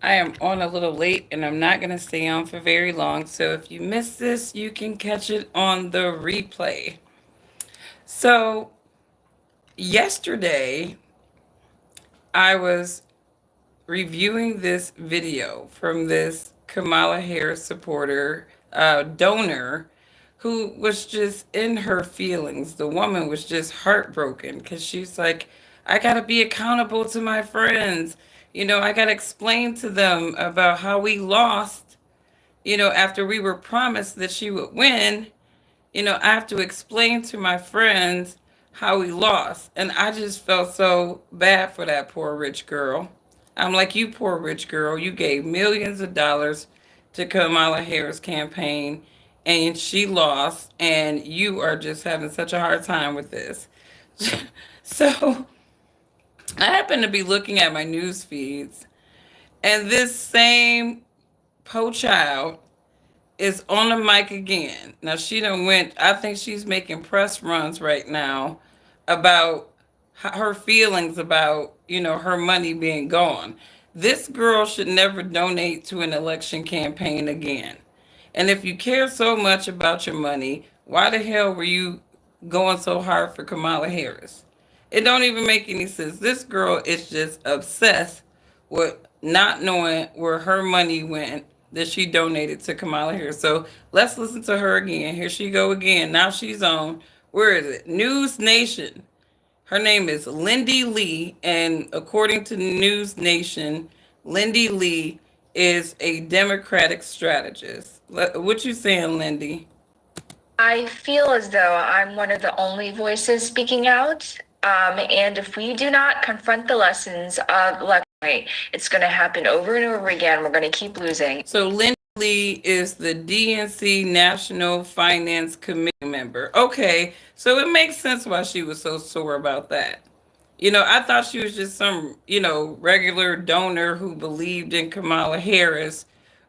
I am on a little late and I'm not going to stay on for very long. So if you miss this, you can catch it on the replay. So yesterday, I was reviewing this video from this Kamala Harris supporter, donor, who was just in her feelings. The woman was just heartbroken because she's like, I got to be accountable to my friends. I got to explain to them about how we lost, after we were promised that she would win. I have to explain to my friends how we lost. And I just felt so bad for that poor rich girl. I'm like, you poor rich girl, you gave millions of dollars to Kamala Harris campaign and she lost and you are just having such a hard time with this. So I happen to be looking at my news feeds and this same po child is on the mic again. Now she done went. I think she's making press runs right now about her feelings about her money being gone. This girl should never donate to an election campaign again. And if you care so much about your money, why the hell were you going so hard for Kamala Harris? It don't even make any sense. This girl is just obsessed with not knowing where her money went that she donated to Kamala Harris. So let's listen to her again. Here she go again. Now she's on, where is it? News Nation. Her name is Lindy Lee, and according to News Nation, Lindy Lee is a Democratic strategist. What you saying, Lindy? I feel as though I'm one of the only voices speaking out. And if we do not confront the lessons of election, it's going to happen over and over again. We're going to keep losing. So Lindy Lee is the DNC National Finance Committee member. Okay, so it makes sense why she was so sore about that. I thought she was just some, regular donor who believed in Kamala Harris.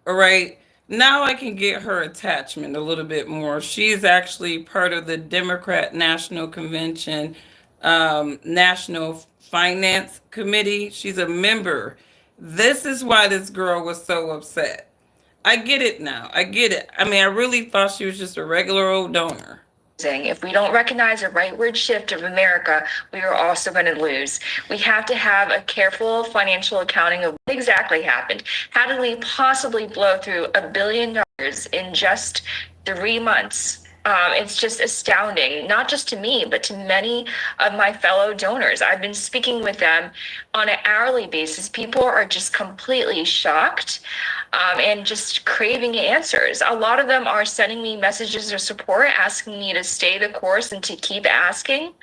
All right. Now I can get her attachment a little bit more. She's actually part of the Democrat National Convention, National Finance Committee. She's a member. This is why this girl was so upset. I get it now. I get it. I mean, I really thought she was just a regular old donor. If we don't recognize a rightward shift of America, we are also going to lose. We have to have a careful financial accounting of what exactly happened. How did we possibly blow through $1 billion in just 3 months? It's just astounding, not just to me, but to many of my fellow donors. I've been speaking with them on an hourly basis. People are just completely shocked and just craving answers. A lot of them are sending me messages of support, asking me to stay the course and to keep asking.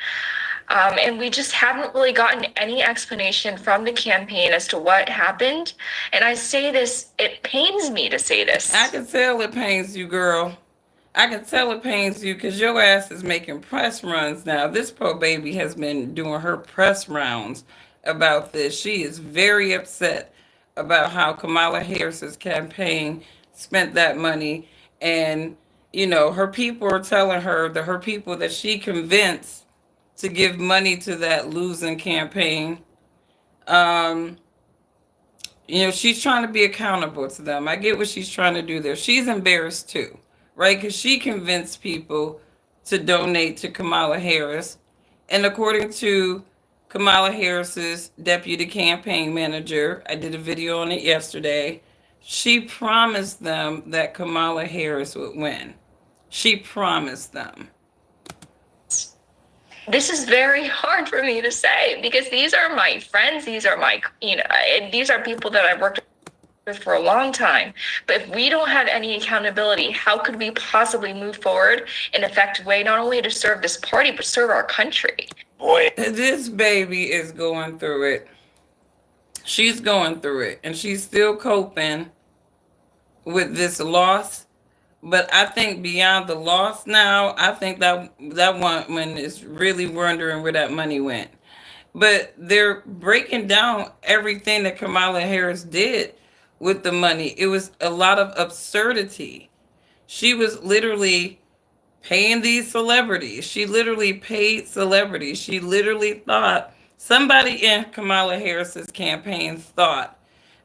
And we just haven't really gotten any explanation from the campaign as to what happened. And I say this, it pains me to say this. I can tell it pains you, girl. I can tell it pains you because your ass is making press runs now. This poor baby has been doing her press rounds about this. She is very upset about how Kamala Harris's campaign spent that money. And, her people are telling her that her people that she convinced to give money to that losing campaign, um, she's trying to be accountable to them. I get what she's trying to do there. She's embarrassed too, right? Because she convinced people to donate to Kamala Harris. And according to Kamala Harris's deputy campaign manager, I did a video on it yesterday, she promised them that Kamala Harris would win. She promised them. This is very hard for me to say because these are my friends. These are my, these are people that I've worked with for a long time. But if we don't have any accountability, how could we possibly move forward in an effective way, not only to serve this party, but serve our country? Boy, this baby is going through it. She's going through it and she's still coping with this loss. But I think beyond the loss now, I think that woman is really wondering where that money went. But they're breaking down everything that Kamala Harris did with the money. It was a lot of absurdity. She was literally paying these celebrities. She literally paid celebrities. She literally thought somebody in Kamala Harris's campaign thought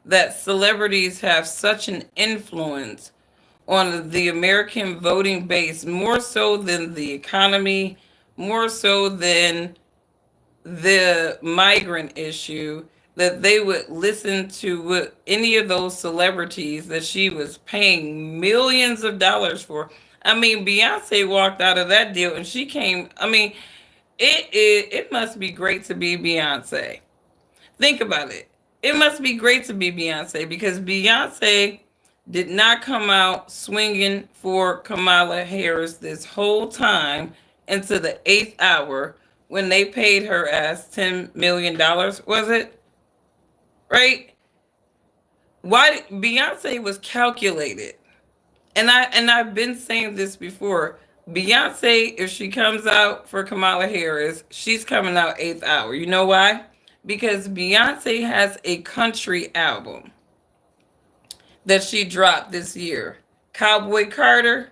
that celebrities have such an influence on the American voting base, more so than the economy, more so than the migrant issue, that they would listen to what any of those celebrities that she was paying millions of dollars for. I mean, Beyonce walked out of that deal and she came. I mean, it must be great to be Beyonce. Think about it. It must be great to be Beyonce because Beyonce did not come out swinging for Kamala Harris this whole time into the eighth hour when they paid her ass $10 million, was it? Right? Why Beyonce was calculated. And I've been saying this before. Beyonce, if she comes out for Kamala Harris, she's coming out eighth hour. You know why? Because Beyonce has a country album that she dropped this year, Cowboy Carter.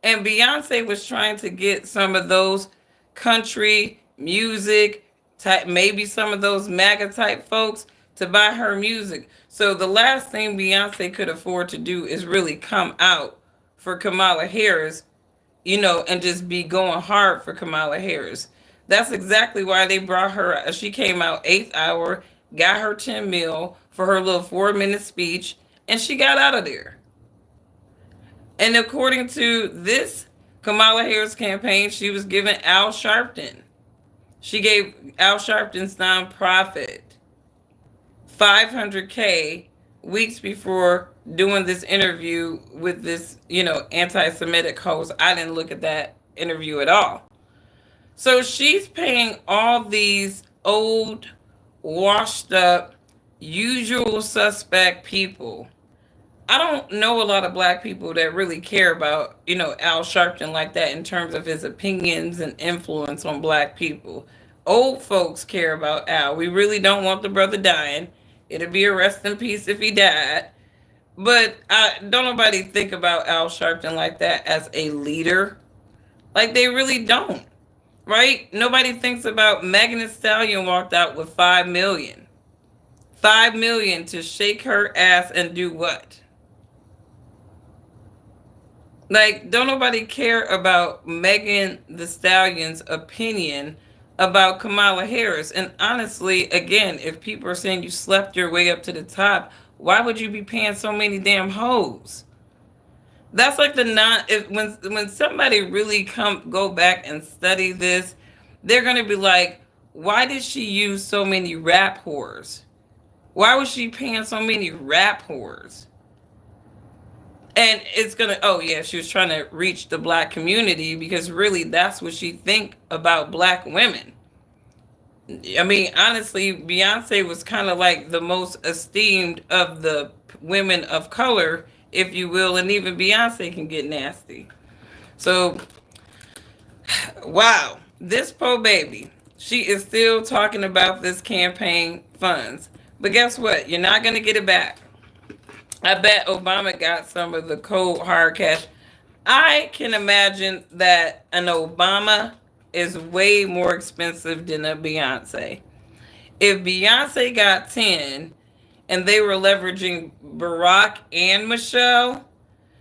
And Beyonce was trying to get some of those country music type, maybe some of those MAGA type folks to buy her music. So the last thing Beyonce could afford to do is really come out for Kamala Harris, and just be going hard for Kamala Harris. That's exactly why they brought her. She came out eighth hour, got her 10 mil for her little 4 minute speech, and she got out of there. And according to this Kamala Harris campaign, she was given Al Sharpton. She gave Al Sharpton's nonprofit $500K weeks before doing this interview with this, anti-Semitic host. I didn't look at that interview at all. So she's paying all these old, washed up, usual suspect people. I don't know a lot of black people that really care about, Al Sharpton like that in terms of his opinions and influence on black people. Old folks care about Al. We really don't want the brother dying. It'd be a rest in peace if he died. But don't nobody think about Al Sharpton like that as a leader. Like they really don't, right? Nobody thinks about Megan Thee Stallion walked out with 5 million. 5 million to shake her ass and do what? Like, don't nobody care about Megan Thee Stallion's opinion about Kamala Harris. And honestly, again, if people are saying you slept your way up to the top, why would you be paying so many damn hoes? That's like the non. If when somebody really go back and study this, they're gonna be like, why did she use so many rap whores? Why was she paying so many rap whores? And it's gonna, oh yeah, she was trying to reach the black community because really that's what she think about black women. I mean, honestly, Beyonce was kind of like the most esteemed of the women of color, if you will, and even Beyonce can get nasty. So, wow, this poor baby, she is still talking about this campaign funds. But guess what? You're not gonna get it back. I bet Obama got some of the cold hard cash. I can imagine that an Obama is way more expensive than a Beyonce. If Beyonce got 10 and they were leveraging Barack and Michelle,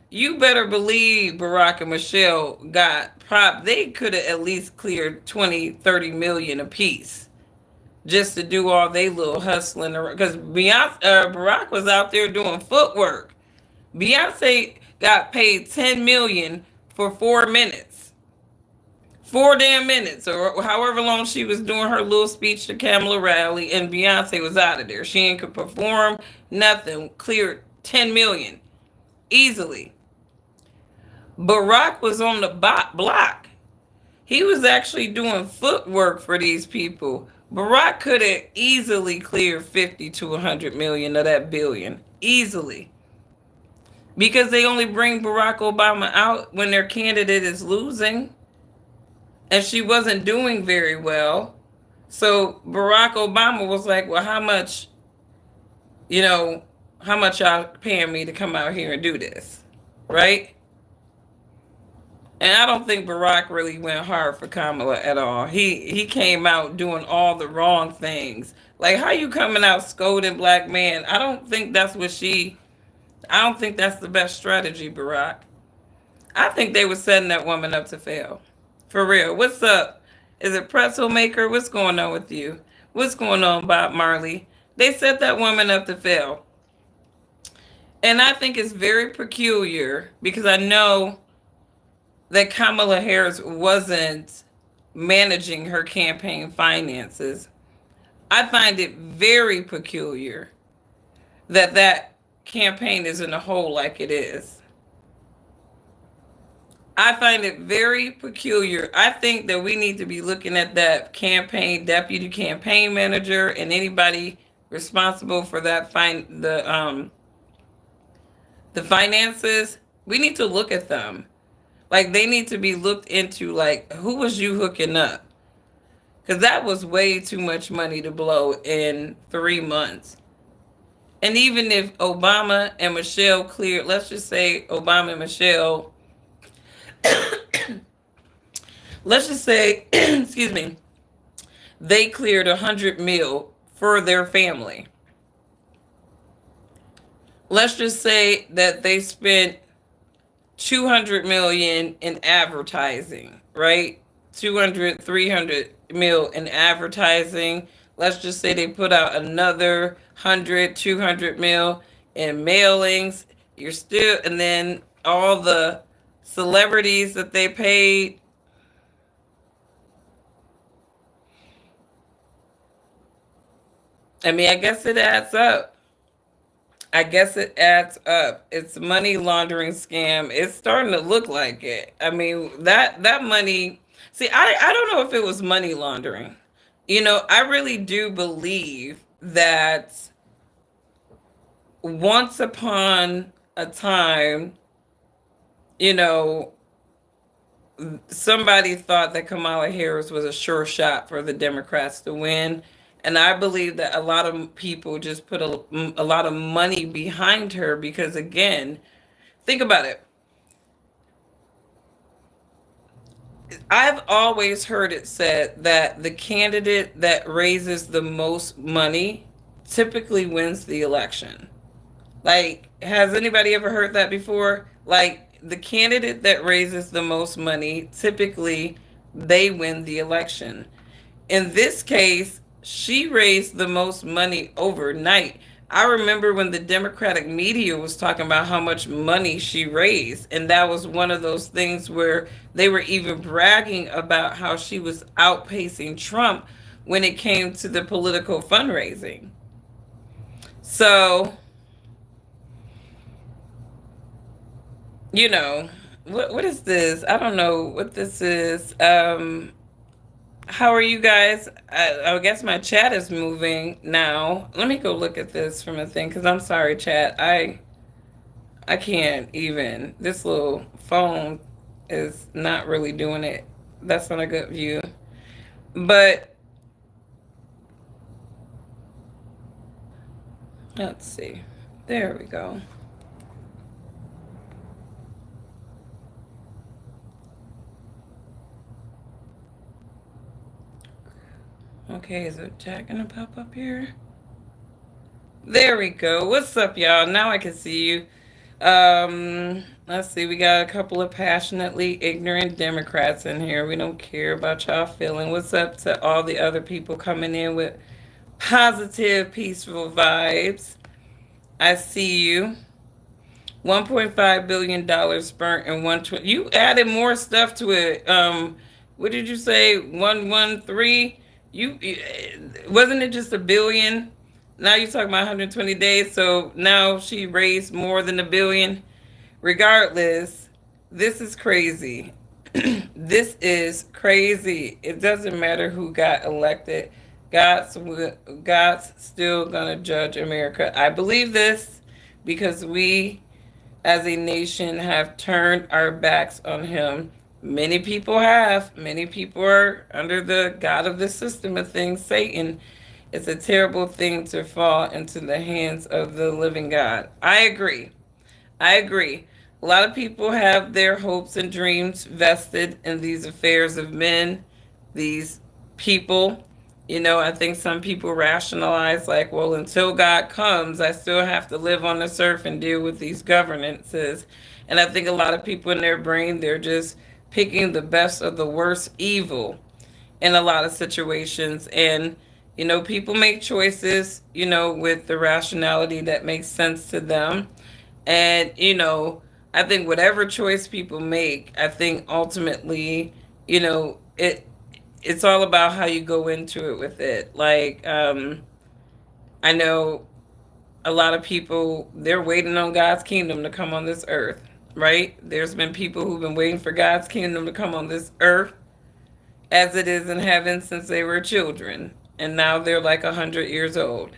you better believe Barack and Michelle got they could have at least cleared 20, 30 million apiece just to do all they little hustling because Barack was out there doing footwork. Beyonce got paid 10 million for 4 minutes. 4 damn minutes, or however long she was doing her little speech to Kamala rally, and Beyonce was out of there. She ain't could perform nothing. Cleared 10 million easily. Barack was on the block. He was actually doing footwork for these people. Barack could have easily cleared 50 to 100 million of that billion. Easily. Because they only bring Barack Obama out when their candidate is losing. And she wasn't doing very well. So Barack Obama was like, well, how much y'all paying me to come out here and do this? Right? And I don't think Barack really went hard for Kamala at all. He came out doing all the wrong things. Like, how you coming out scolding black man? I don't think that's the best strategy, Barack. I think they were setting that woman up to fail. For real. What's up? Is it pretzel maker? What's going on with you? What's going on, Bob Marley? They set that woman up to fail. And I think it's very peculiar because I know that Kamala Harris wasn't managing her campaign finances. I find it very peculiar that that campaign is in a hole like it is. I find it very peculiar. I think that we need to be looking at that campaign deputy campaign manager and anybody responsible for that the finances. We need to look at them. Like, they need to be looked into, like, who was you hooking up? Because that was way too much money to blow in 3 months. And even if Obama and Michelle cleared, let's just say Obama and Michelle, let's just say, excuse me, they cleared 100 mil for their family. Let's just say that they spent 200 million in advertising, right? 200, 300 mil in advertising. Let's just say they put out another 100, 200 mil in mailings. You're still, and then all the celebrities that they paid. I mean, I guess it adds up. I guess it adds up. It's a money laundering scam. It's starting to look like it. I mean, that money. See, I don't know if it was money laundering. I really do believe that once upon a time, you know, somebody thought that Kamala Harris was a sure shot for the Democrats to win. And I believe that a lot of people just put a lot of money behind her because, again, think about it. I've always heard it said that the candidate that raises the most money typically wins the election. Like, has anybody ever heard that before? Like, the candidate that raises the most money, typically they win the election. In this case, she raised the most money overnight. I remember when the Democratic media was talking about how much money she raised, and that was one of those things where they were even bragging about how she was outpacing Trump when it came to the political fundraising. So, what is this? I don't know what this is. How are you guys? I guess my chat is moving now. Let me go look at this from a thing because I'm sorry, chat. I can't even. This little phone is not really doing it. That's not a good view. But let's see. There we go. Okay, is the chat gonna pop up here? There we go. What's up, y'all? Now I can see you. Let's see. We got a couple of passionately ignorant Democrats in here. We don't care about y'all feeling. What's up to all the other people coming in with positive, peaceful vibes? I see you. $1.5 billion burnt in 120. You added more stuff to it. What did you say? 113. Wasn't it just a billion? Now you're talking about 120 days. So now she raised more than a billion. Regardless, this is crazy. This is crazy. It doesn't matter who got elected. God's still gonna judge America. I believe this because we as a nation have turned our backs on him. Many people have. Many people are under the God of the system of things, Satan. It's a terrible thing to fall into the hands of the living God. I agree. I agree. A lot of people have their hopes and dreams vested in these affairs of men, these people. You know, I think some people rationalize, like, well, until God comes, I still have to live on this earth and deal with these governances. And I think a lot of people in their brain, they're just picking the best of the worst evil in a lot of situations. And, you know, people make choices, you know, with the rationality that makes sense to them. And, you know, I think whatever choice people make, I think ultimately, you know, it's all about how you go into it with it. Like, I know a lot of people, they're waiting on God's kingdom to come on this earth, right? There's been people who've been waiting for God's kingdom to come on this earth as it is in heaven since they were children. And now they're like 100 years old.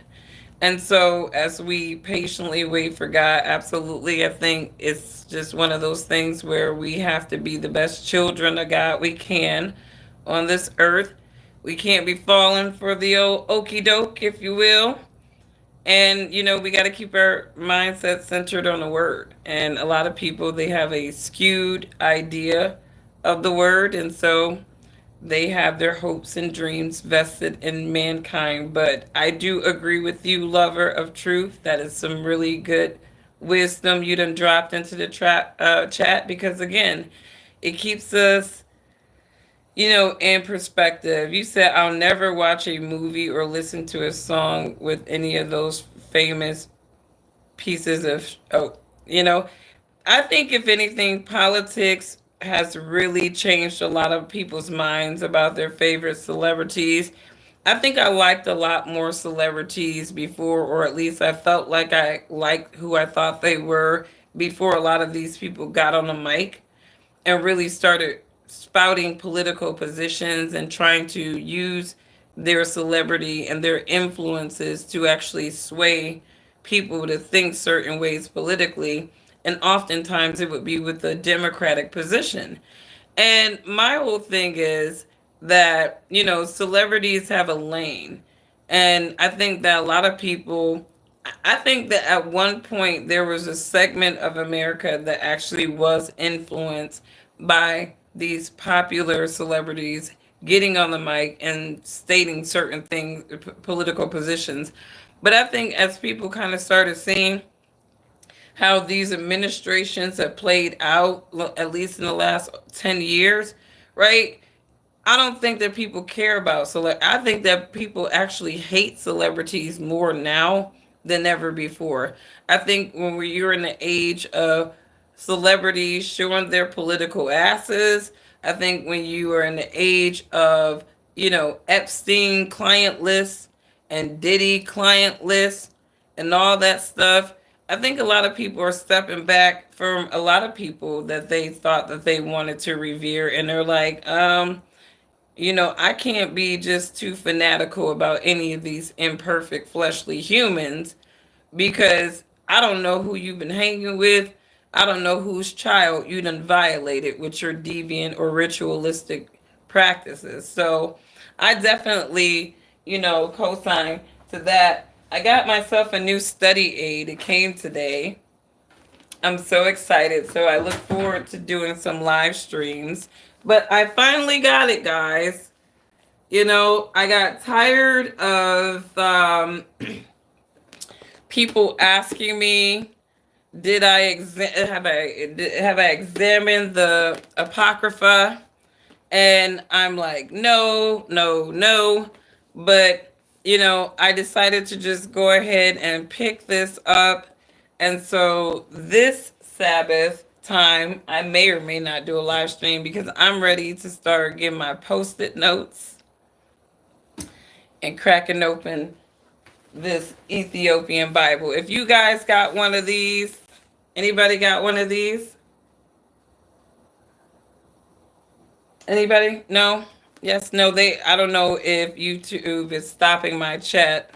And so, as we patiently wait for God, absolutely, I think it's just one of those things where we have to be the best children of God we can on this earth. We can't be falling for the old okey doke, if you will. And, you know, we got to keep our mindset centered on the word. And a lot of people, they have a skewed idea of the word. And so, they have their hopes and dreams vested in mankind. But I do agree with you, lover of truth. That is some really good wisdom you done dropped into the chat, because again, it keeps us, you know, in perspective. You said I'll never watch a movie or listen to a song with any of those famous pieces of, oh, you know, I think if anything, politics has really changed a lot of people's minds about their favorite celebrities. I think I liked a lot more celebrities before, or at least I felt like I liked who I thought they were before a lot of these people got on the mic and really started spouting political positions and trying to use their celebrity and their influences to actually sway people to think certain ways politically. And oftentimes it would be with the Democratic position. And my whole thing is that, you know, celebrities have a lane. And I think that a lot of people, I think that at one point there was a segment of America that actually was influenced by these popular celebrities getting on the mic and stating certain things, political positions. But I think as people kind of started seeing how these administrations have played out, at least in the last 10 years, right? I don't think that people care about I think that people actually hate celebrities more now than ever before. I think when you're in the age of celebrities showing their political asses, I think when you are in the age of, you know, Epstein client lists and Diddy client lists and all that stuff, I think a lot of people are stepping back from a lot of people that they thought that they wanted to revere, and they're like, you know, I can't be just too fanatical about any of these imperfect fleshly humans because I don't know who you've been hanging with. I don't know whose child you done violated with your deviant or ritualistic practices. So I definitely, you know, co-sign to that. I got myself a new study aid. It came today. I'm so excited. So I look forward to doing some live streams. But I finally got it, guys. You know, I got tired of people asking me, did I have I examined the apocrypha? And I'm like, no, no, no. But you know, I decided to just go ahead and pick this up. And so this Sabbath time, I may or may not do a live stream because I'm ready to start getting my post-it notes and cracking open this Ethiopian Bible. If you guys got one of these, anybody got one of these? Anybody? No? Yes, no, I don't know if YouTube is stopping my chat.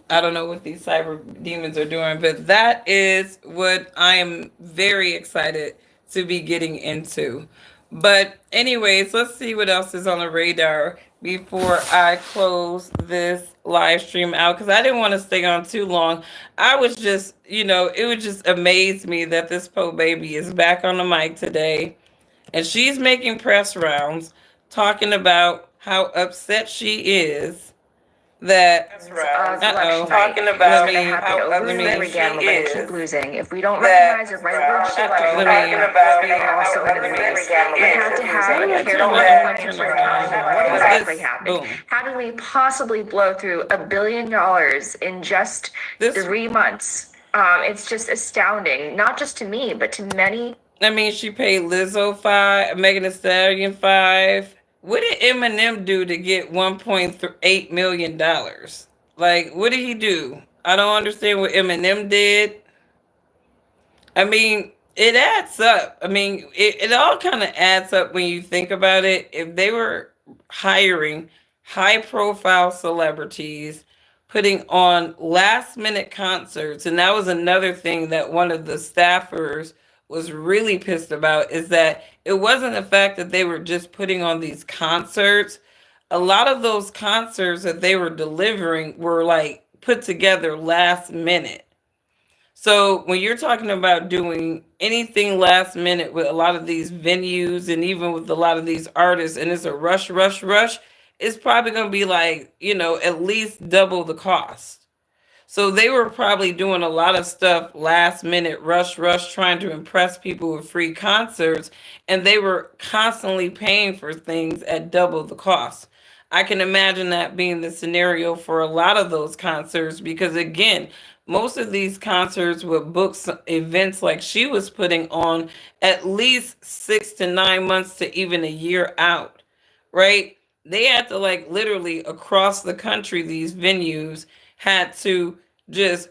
I don't know what these cyber demons are doing, but that is what I am very excited to be getting into. But anyways, let's see what else is on the radar. before I close this live stream out because I didn't want to stay on too long. I was just, it would just amaze me that this po baby is back on the mic today and she's making press rounds talking about how upset she is that talking about how upset she is losing. If we don't recognize the rightward shift of America, we are also going to lose. We have to have a careful financial accounting of what exactly happened. How did we possibly blow through $1 billion in just 3 months? It's just astounding, not just to me, but to many. I mean, she paid Lizzo 5, Megan Thee Stallion 5. What did Eminem do to get $1.8 million? Like, what did he do? I don't understand what Eminem did. I mean, it adds up. I mean, it all kind of adds up when you think about it. If they were hiring high profile celebrities, putting on last minute concerts, and that was another thing that one of the staffers was really pissed about, is that it wasn't the fact that they were just putting on these concerts. A lot of those concerts that they were delivering were like put together last minute. So when you're talking about doing anything last minute with a lot of these venues and even with a lot of these artists, and it's a rush, rush, rush, it's probably going to be like, at least double the cost. So they were probably doing a lot of stuff last minute, rush, rush, trying to impress people with free concerts. And they were constantly paying for things at double the cost. I can imagine that being the scenario for a lot of those concerts because, again, most of these concerts would book events like she was putting on at least 6 to 9 months to even a year out, right? They had to, like, literally across the country, these venues had to just,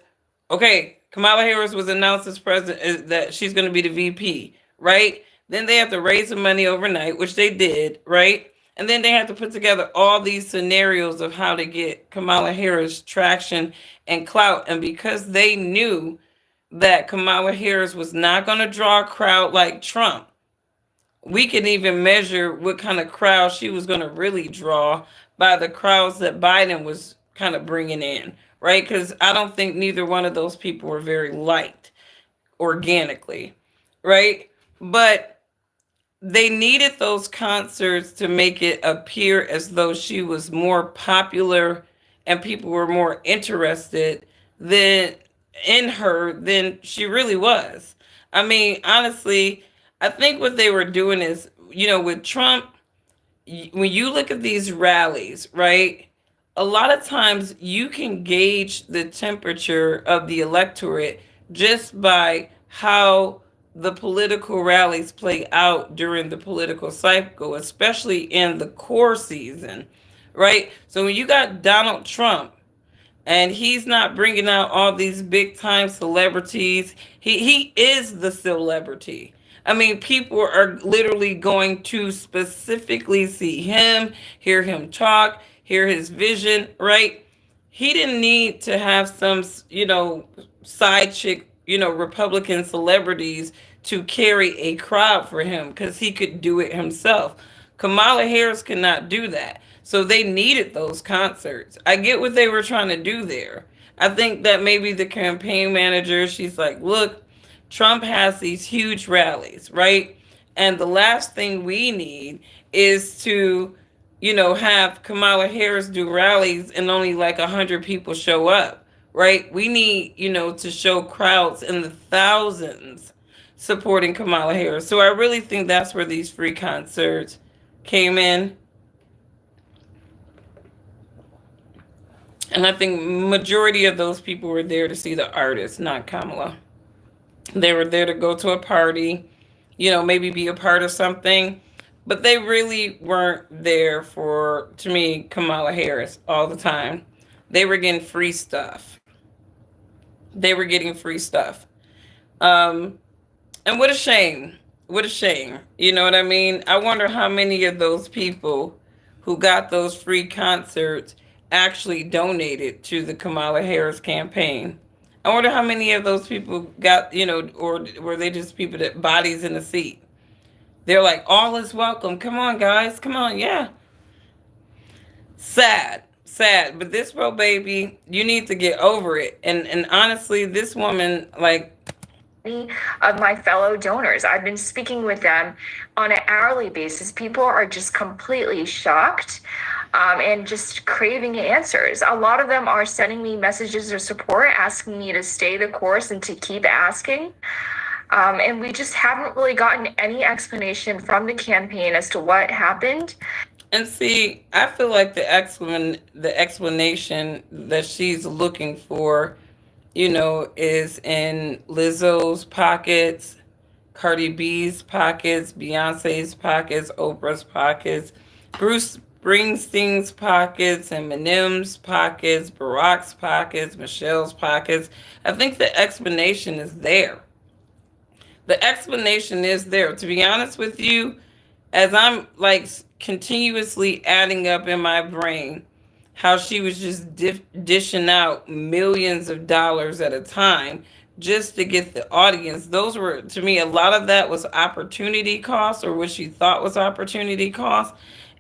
okay, Kamala Harris was announced as president, that she's going to be the VP, right? Then they have to raise the money overnight, which they did, right? And then they have to put together all these scenarios of how to get Kamala Harris traction and clout. And because they knew that Kamala Harris was not going to draw a crowd like Trump, we can even measure what kind of crowd she was going to really draw by the crowds that Biden was kind of bringing in, right? Because I don't think neither one of those people were very liked organically, right? But they needed those concerts to make it appear as though she was more popular and people were more interested than in her than she really was. I mean, honestly, I think what they were doing is, with Trump, when you look at these rallies, right? A lot of times you can gauge the temperature of the electorate just by how the political rallies play out during the political cycle, especially in the core season, right? So when you got Donald Trump and he's not bringing out all these big time celebrities. He is the celebrity. I mean, people are literally going to specifically see him, hear him talk, hear his vision, right? He didn't need to have some, side chick, Republican celebrities to carry a crowd for him because he could do it himself. Kamala Harris could not do that. So they needed those concerts. I get what they were trying to do there. I think that maybe the campaign manager, she's like, look, Trump has these huge rallies, right? And the last thing we need is to, have Kamala Harris do rallies and only like 100 people show up, right? We need, to show crowds in the thousands supporting Kamala Harris. So I really think that's where these free concerts came in. And I think majority of those people were there to see the artist, not Kamala. They were there to go to a party, maybe be a part of something. But they really weren't there for, to me, Kamala Harris all the time. They were getting free stuff. They were getting free stuff. And what a shame. What a shame. You know what I mean? I wonder how many of those people who got those free concerts actually donated to the Kamala Harris campaign. I wonder how many of those people got, or were they just people that bodies in the seat? They're like, all is welcome. Come on, guys. Come on. Yeah. Sad, sad. But this bro, baby, you need to get over it. And honestly, this woman, like, of my fellow donors. I've been speaking with them on an hourly basis. People are just completely shocked and just craving answers. A lot of them are sending me messages of support, asking me to stay the course and to keep asking. And we just haven't really gotten any explanation from the campaign as to what happened. and see, I feel like the explanation that she's looking for, is in Lizzo's pockets, Cardi B's pockets, Beyonce's pockets, Oprah's pockets, Bruce Springsteen's pockets, Eminem's pockets, Barack's pockets, Michelle's pockets. I think the explanation is there. The explanation is there. To be honest with you, as I'm like continuously adding up in my brain how she was just dishing out millions of dollars at a time just to get the audience. Those were, to me, a lot of that was opportunity cost, or what she thought was opportunity cost.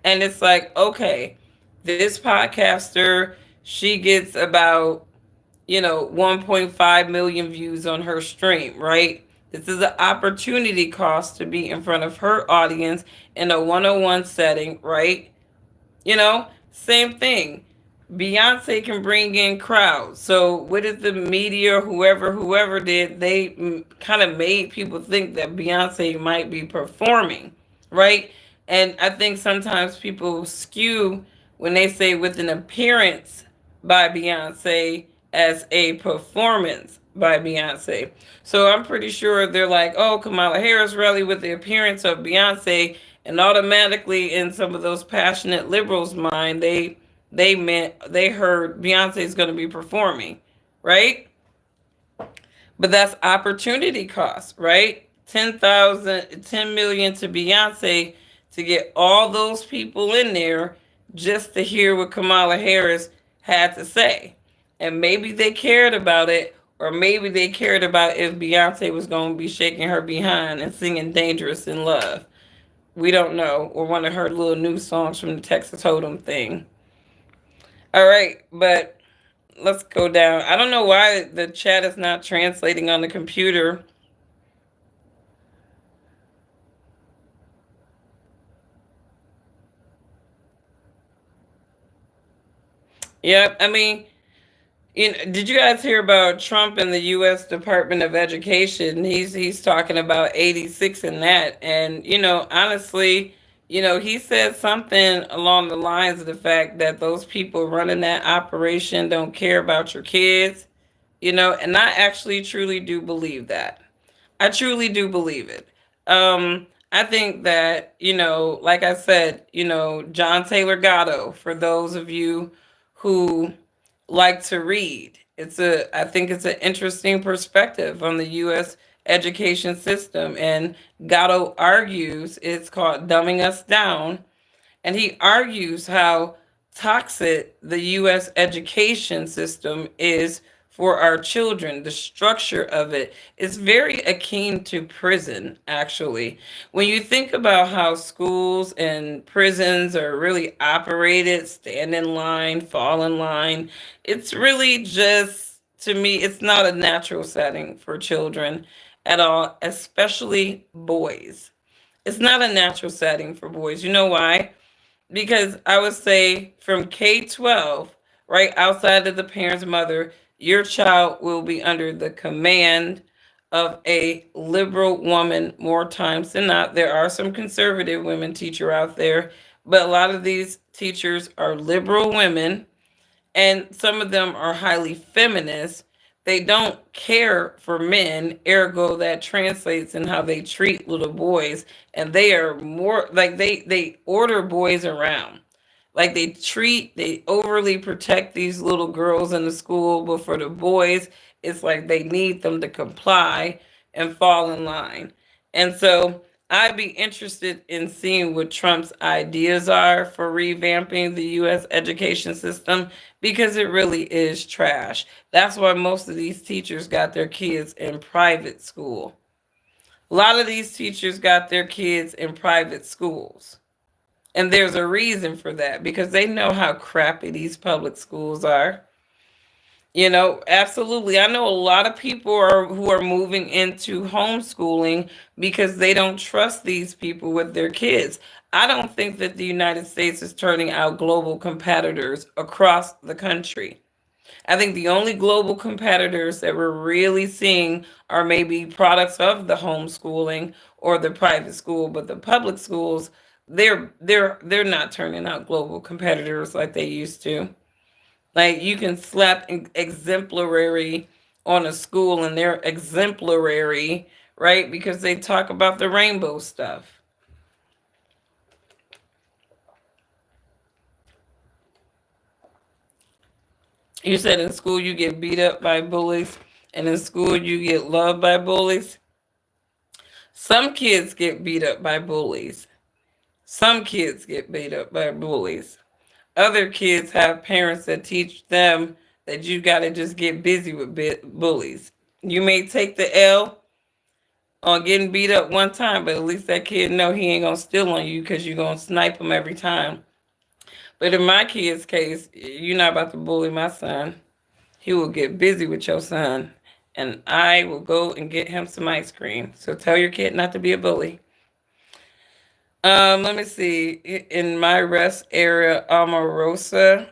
And it's like, okay, this podcaster, she gets about 1.5 million views on her stream, right? This is an opportunity cost to be in front of her audience in a one-on-one setting, right? Same thing. Beyonce can bring in crowds. So what did the media, whoever did, they kind of made people think that Beyonce might be performing, right? And I think sometimes people skew when they say with an appearance by Beyonce as a performance by Beyonce. So I'm pretty sure they're like, oh, Kamala Harris rally with the appearance of Beyonce, and automatically in some of those passionate liberals' mind, they heard Beyonce's going to be performing, right? But that's opportunity cost, right? 10 million to Beyonce to get all those people in there just to hear what Kamala Harris had to say. And maybe they cared about it, or maybe they cared about if Beyonce was going to be shaking her behind and singing Dangerous in Love. We don't know. Or one of her little new songs from the Texas Hold'em thing. All right, but let's go down. I don't know why the chat is not translating on the computer. Yep, I mean, did you guys hear about Trump and the U.S. Department of Education? He's talking about 86 and that, and honestly, he said something along the lines of the fact that those people running that operation don't care about your kids, and I actually truly do believe that. I truly do believe it. I think that, like I said, John Taylor Gatto, for those of you who like to read, I think it's an interesting perspective on the US education system. And Gatto argues it's called Dumbing Us Down, and he argues how toxic the U.S. education system is for our children. The structure of it is very akin to prison, actually. When you think about how schools and prisons are really operated, stand in line, fall in line, it's really just, to me, it's not a natural setting for children at all, especially boys. It's not a natural setting for boys. You know why? Because I would say from K-12, right outside of the parent's mother, your child will be under the command of a liberal woman more times than not. There are some conservative women teacher out there, but a lot of these teachers are liberal women, and some of them are highly feminist. They don't care for men, ergo that translates in how they treat little boys, and they are more like they order boys around. Like they overly protect these little girls in the school, but for the boys, it's like they need them to comply and fall in line. And so I'd be interested in seeing what Trump's ideas are for revamping the US education system, because it really is trash. That's why most of these teachers got their kids in private school. A lot of these teachers got their kids in private schools. And there's a reason for that because they know how crappy these public schools are. Absolutely. I know a lot of people who are moving into homeschooling because they don't trust these people with their kids. I don't think that the United States is turning out global competitors across the country. I think the only global competitors that we're really seeing are maybe products of the homeschooling or the private school, but the public schools, they're not turning out global competitors like they used to. Like you can slap exemplary on a school and they're exemplary, right? Because they talk about the rainbow stuff. You said in school you get beat up by bullies, and in school you get loved by bullies. Some kids get beat up by bullies. Some kids get beat up by bullies. Other kids have parents that teach them that you got to just get busy with bullies. You may take the L on getting beat up one time, but at least that kid know he ain't gonna steal on you because you're gonna snipe him every time. But in my kid's case, you're not about to bully my son. He will get busy with your son, and I will go and get him some ice cream. So tell your kid not to be a bully. Let me see. In my rest area, Omarosa.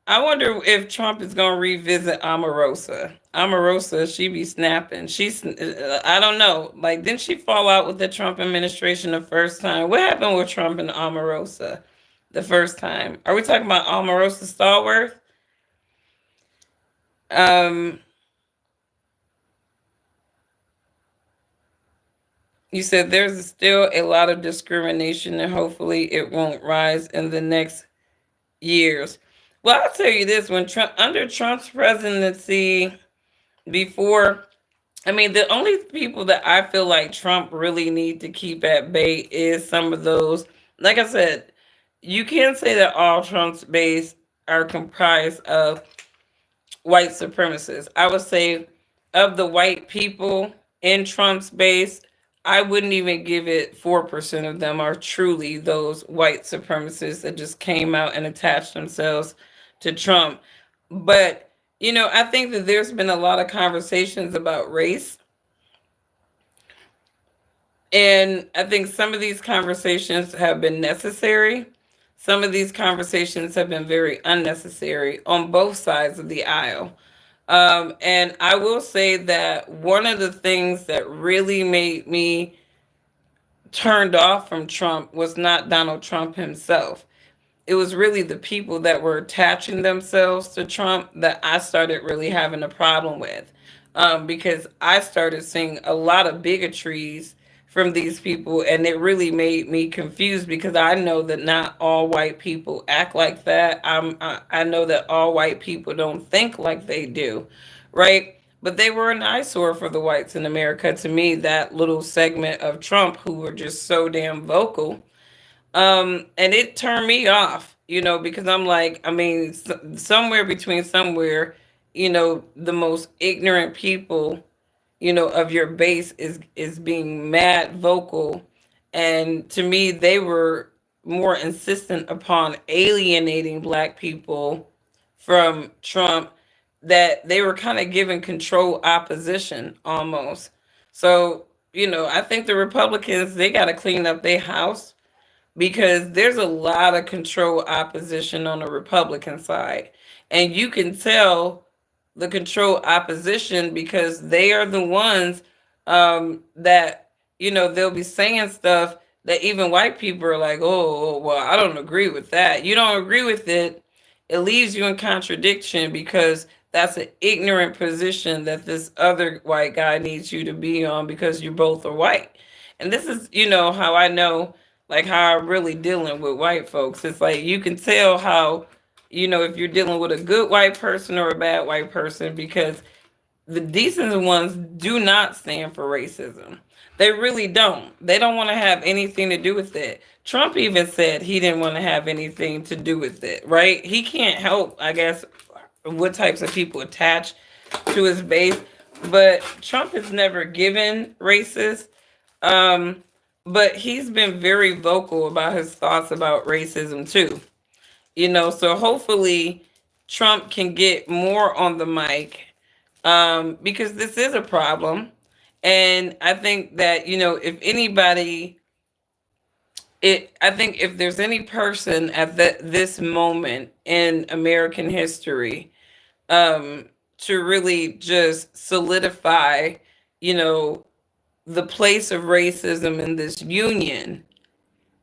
I wonder if Trump is going to revisit Omarosa. Omarosa, she be snapping. I don't know. Like, didn't she fall out with the Trump administration the first time? What happened with Trump and Omarosa the first time? Are we talking about Omarosa Stallworth? Um, you said there's still a lot of discrimination, and hopefully it won't rise in the next years. Well, I'll tell you this: under Trump's presidency, before, I mean, the only people that I feel like Trump really need to keep at bay is some of those. Like I said, you can't say that all Trump's base are comprised of white supremacists. I would say of the white people in Trump's base, I wouldn't even give it 4% of them are truly those white supremacists that just came out and attached themselves to Trump. But, I think that there's been a lot of conversations about race. And I think some of these conversations have been necessary. Some of these conversations have been very unnecessary on both sides of the aisle. And I will say that one of the things that really made me turned off from Trump was not Donald Trump himself. It was really the people that were attaching themselves to Trump that I started really having a problem with. Because I started seeing a lot of bigotries from these people, and it really made me confused because I know that not all white people act like that. I know that all white people don't think like they do, right? But they were an eyesore for the whites in America. To me, that little segment of Trump who were just so damn vocal, and it turned me off, because I'm like, I mean, somewhere between somewhere, the most ignorant people, of your base is being mad vocal. And to me, they were more insistent upon alienating black people from Trump, that they were kind of giving control opposition almost. So, I think the Republicans, they got to clean up their house because there's a lot of control opposition on the Republican side. And you can tell the control opposition because they are the ones that, they'll be saying stuff that even white people are like, oh, well, I don't agree with that. You don't agree with it. It leaves you in contradiction because that's an ignorant position that this other white guy needs you to be on because you both are white. And this is, how I know, like, how I'm really dealing with white folks. It's like you can tell how, if you're dealing with a good white person or a bad white person, because the decent ones do not stand for racism. They really don't. They don't want to have anything to do with it. Trump even said he didn't want to have anything to do with it, right? He can't help, I guess, what types of people attach to his base. But Trump has never given racist but he's been very vocal about his thoughts about racism too. So hopefully Trump can get more on the mic, because this is a problem. And I think that, if anybody, I think if there's any person at this moment in American history, to really just solidify, you know, the place of racism in this union,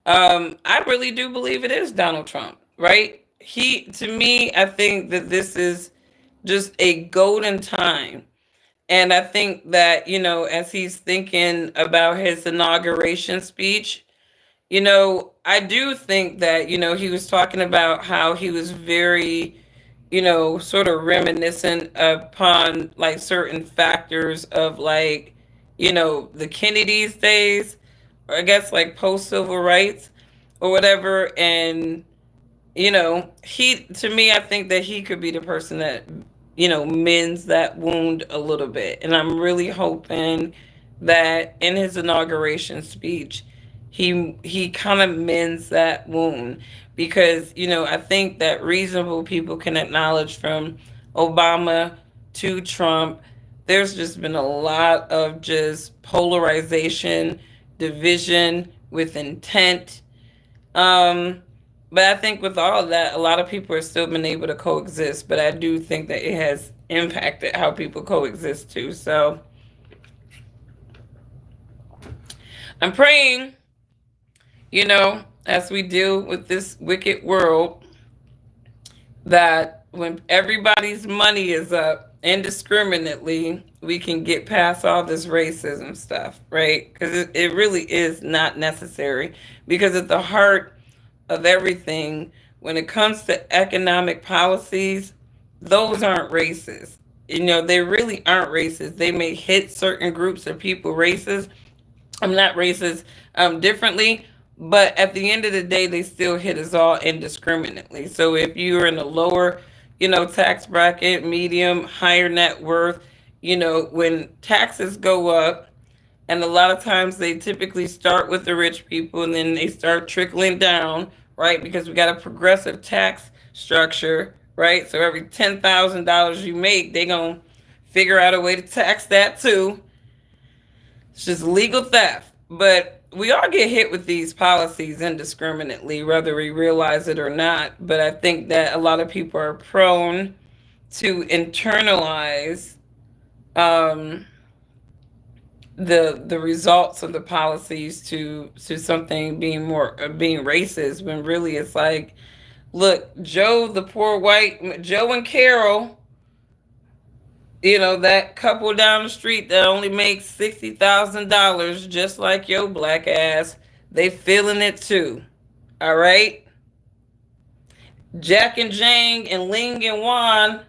I really do believe it is Donald Trump, right? To me, I think that this is just a golden time. And I think that, as he's thinking about his inauguration speech, I do think that, he was talking about how he was very, sort of reminiscent upon like certain factors of like, the Kennedy's days, or I guess like post civil rights or whatever. And he, to me, I think that he could be the person that, mends that wound a little bit. And I'm really hoping that in his inauguration speech, he kind of mends that wound, because, I think that reasonable people can acknowledge from Obama to Trump, there's just been a lot of just polarization, division with intent. um, but I think with all of that, a lot of people are still been able to coexist. But I do think that it has impacted how people coexist too. So I'm praying, as we deal with this wicked world, that when everybody's money is up indiscriminately, we can get past all this racism stuff, right? Because it really is not necessary. Because at the heart of everything, when it comes to economic policies, those aren't racist. They really aren't racist. They may hit certain groups of people racist. I'm not racist, differently, but at the end of the day, they still hit us all indiscriminately. So if you're in a lower, tax bracket, medium, higher net worth, when taxes go up, and a lot of times they typically start with the rich people and then they start trickling down, right? Because we got a progressive tax structure, right? So every $10,000 you make, they going to figure out a way to tax that too. It's just legal theft. But we all get hit with these policies indiscriminately, whether we realize it or not. But I think that a lot of people are prone to internalize, um, the results of the policies to something being more, being racist, when really it's like, look, Joe, the poor white Joe and Carol, that couple down the street that only makes $60,000, just like your black ass, they feeling it too. All right, Jack and Jang and Ling and Juan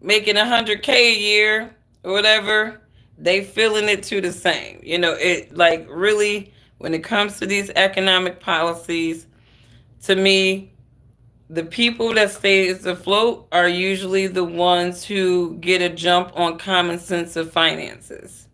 making 100K a year or whatever, they feeling it too the same. It like really, when it comes to these economic policies, to me, the people that stays afloat are usually the ones who get a jump on common sense of finances,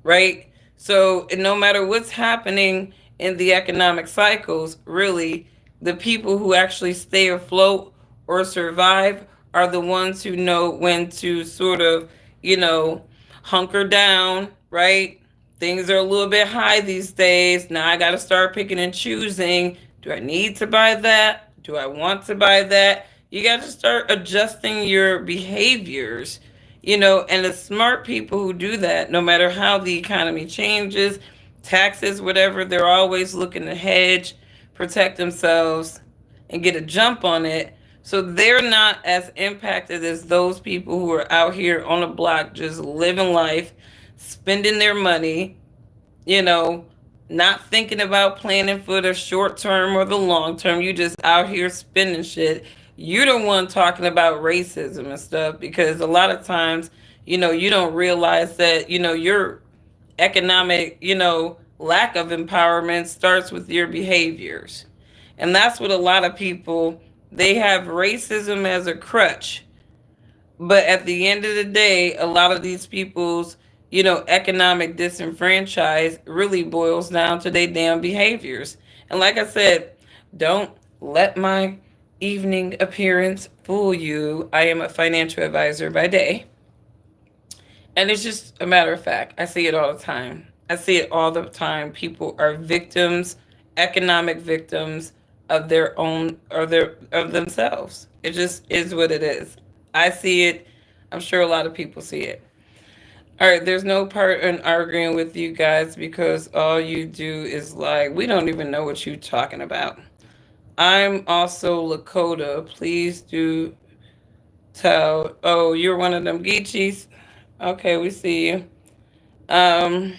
right? So no matter what's happening in the economic cycles, really, the people who actually stay afloat or survive are the ones who know when to sort of, you know, hunker down, right? Things are a little bit high these days. Now I got to start picking and choosing. Do I need to buy that? Do I want to buy that? You got to start adjusting your behaviors, and the smart people who do that, no matter how the economy changes, taxes, whatever, they're always looking to hedge, protect themselves, and get a jump on it. So they're not as impacted as those people who are out here on the block just living life, spending their money, you know, not thinking about planning for the short term or the long term. You just out here spending shit. You're the one talking about racism and stuff, because a lot of times, you don't realize that, your economic, lack of empowerment starts with your behaviors. And that's what a lot of people, they have racism as a crutch. But at the end of the day, a lot of these people's economic disenfranchise really boils down to their damn behaviors. And like I said, don't let my evening appearance fool you. I am a financial advisor by day. And it's just a matter of fact. I see it all the time. I see it all the time. People are victims, economic victims of their own or their of themselves. It just is what it is. I see it. I'm sure a lot of people see it. All right, there's no part in arguing with you guys because all you do is lie. We don't even know what you're talking about. I'm also Lakota. Please do tell. Oh, you're one of them Geechees? Okay, we see you. Um,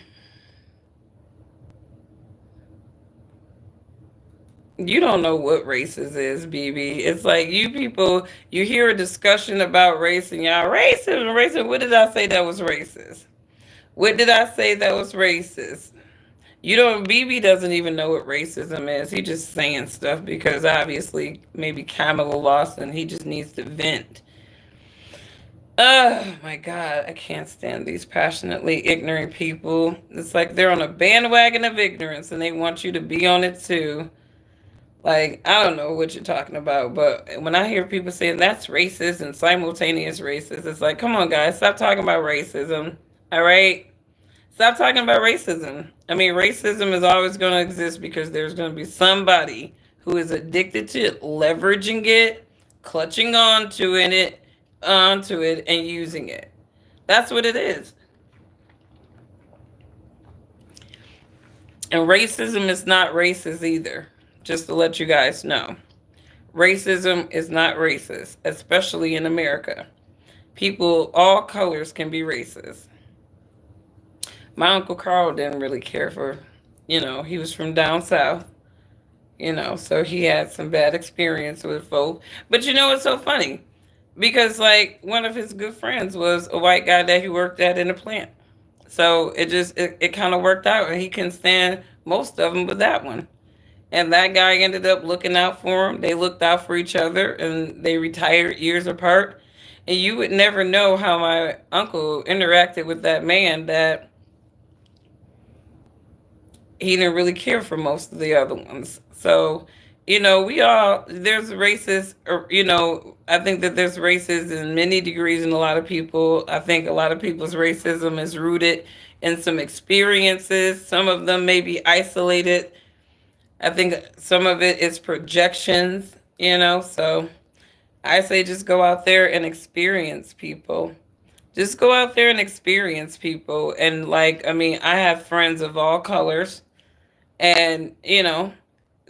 you don't know what racist is, BB. It's like you people, you hear a discussion about race and y'all racism, racism. What did I say that was racist? What did I say that was racist? You don't, BB doesn't even know what racism is. He just saying stuff because obviously maybe Kamala lost and he just needs to vent. Oh my God, I can't stand these passionately ignorant people. It's like they're on a bandwagon of ignorance and they want you to be on it too. Like, I don't know what you're talking about, but when I hear people saying that's racist and simultaneous racist, it's like, come on, guys, stop talking about racism. All right? Stop talking about racism. I mean, racism is always going to exist because there's going to be somebody who is addicted to it, leveraging it, clutching onto it, and using it. That's what it is. And racism is not racist either, just to let you guys know. Racism is not racist, especially in America. People, all colors can be racist. My Uncle Carl didn't really care for, he was from down south, so he had some bad experience with folk. But it's so funny? Because, like, one of his good friends was a white guy that he worked at in a plant. So it kind of worked out, and he can stand most of them with that one. And that guy ended up looking out for him. They looked out for each other, and they retired years apart. And you would never know how my uncle interacted with that man that he didn't really care for most of the other ones. So, we all, there's racist, or, I think that there's racist in many degrees in a lot of people. I think a lot of people's racism is rooted in some experiences. Some of them may be isolated. I think some of it is projections, so I say just go out there and experience people. Just go out there and experience people. And, like, I mean, I have friends of all colors, and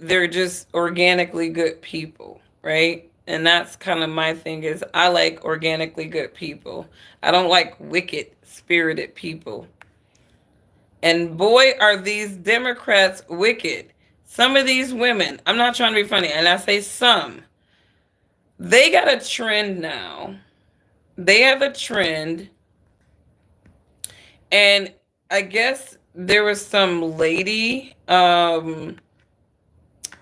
they're just organically good people, right? And that's kind of my thing is I like organically good people. I don't like wicked spirited people. And boy, are these Democrats wicked. Some of these women, I'm not trying to be funny, and I say some, they got a trend now. They have a trend, and I guess there was some lady